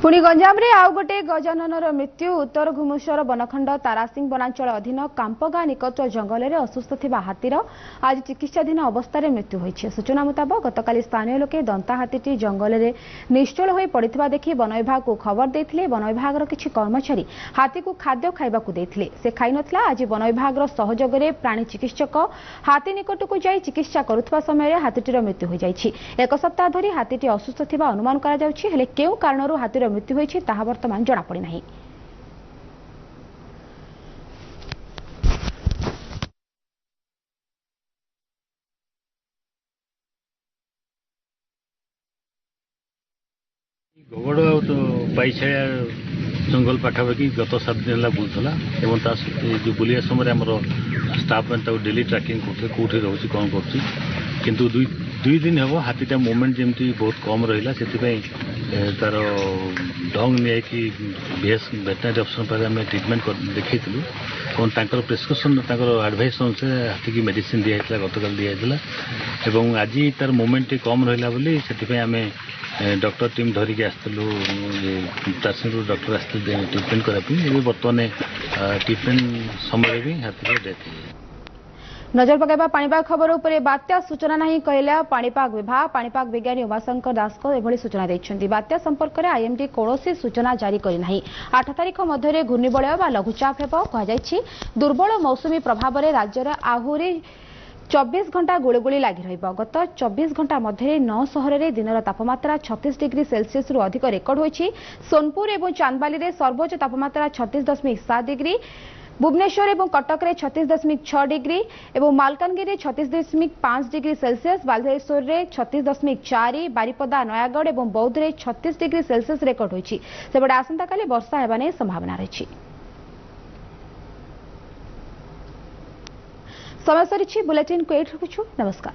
पुणी गंजाम रे आउ गोटे गजाननर मृत्यु। उत्तर घुमुसर बनखंड तारासिंह वनांचल अधीन कांपगाँ निकट जंगल में असुस्थ थिबा हाथीर आज चिकित्साधीन अवस्था मृत्यु होइछि। सूचना मुताबक गतकाली स्थानीय लोके दंता हाथीटी जंगल में निश्चल होई पड़िथिबा देखि वन विभाग को खबर देथिले। वन विभाग किछि कर्मचारी हाथी को खाद्य खाइबाकू देथिले। से खाइ नथिला। आज वन विभाग सहयोग में प्राणी चिकित्सक हाथी निकट को जाई चिकित्सा करुथबा समय हाथीटीर मृत्यु हो जाइछि। एक सप्ताह धरी हाथीटी असुस्थ थिबा अनुमान करा जाउछि। हेले केउ कारणरू हाथीर मृत्यु होइछि ताहा वर्तमान जଣା पड़ी नाही। गोगड़ तो पाइछाया जंगल पाखापाखि गत 7 दिन है बुलूला जो बुलिया समय आम स्टाफ मैंने डेली ट्रैकिंग कौटी रोचे कौन करूँ दुई दिन हम हाथीटा मूवमेंट जमी बहुत कम रहा से तार ढंग नहीं बीएस वेटनरी अफसर पाखे आम ट्रिटमेंट देखी और प्रेस्क्रिप्शन एडभाइस अनुसार हाथी की मेडिसिन दिखाई गतकाल दिखाई आज तार मूवमेंट कम रहा बोली से आम डॉक्टर टीम धरिकी आसलु तारसिंह डॉक्टर आसते ट्रिटमेंट करने बर्तमान ट्रिटमेंट समय भी हाथी डेथ। नजर पकाइबा पाणीपाग खबर उपरे बात्या सूचना नहीं कहला पाणीपाग विभाग। पाणीपाग विज्ञानी उमाशंकर दास को एभली सूचना दैछन्ति। बात्या संपर्क में आईएमडी कौनसी सूचना जारी करि नाही। 8 तारिख मध्य घूर्णिबलय बा लघुचाप हेब कहुछि। दुर्बल मौसुमी प्रभाव में राज्यर आहुरी 24 घंटा गुड़गुड़ी लगी रहिबा। गत 24 घंटा मध्य 9 सहर में दिनर तापमात्रा 36 डिग्री सेल्सियस रु अधिक रेकर्ड होइछि। सोनपुर और चांदबाली में सर्वोच्च तापमात्रा 36.7 डिग्री, भुवनेश्वर और कटक में 36.6 डिग्री और मालकानगिरी 36.5 डिग्री सेल्सियस, बालेश्वर में 36.4, बारिपदा नयागढ़ और बौद्ध में 36 डिग्री सेल्सियस रेकर्ड होइछि। सेबडे आसंता काली वर्षा हेबा नै संभावना रहिछि। समय सरी बुलेटिन को एठ रखुछु। नमस्कार।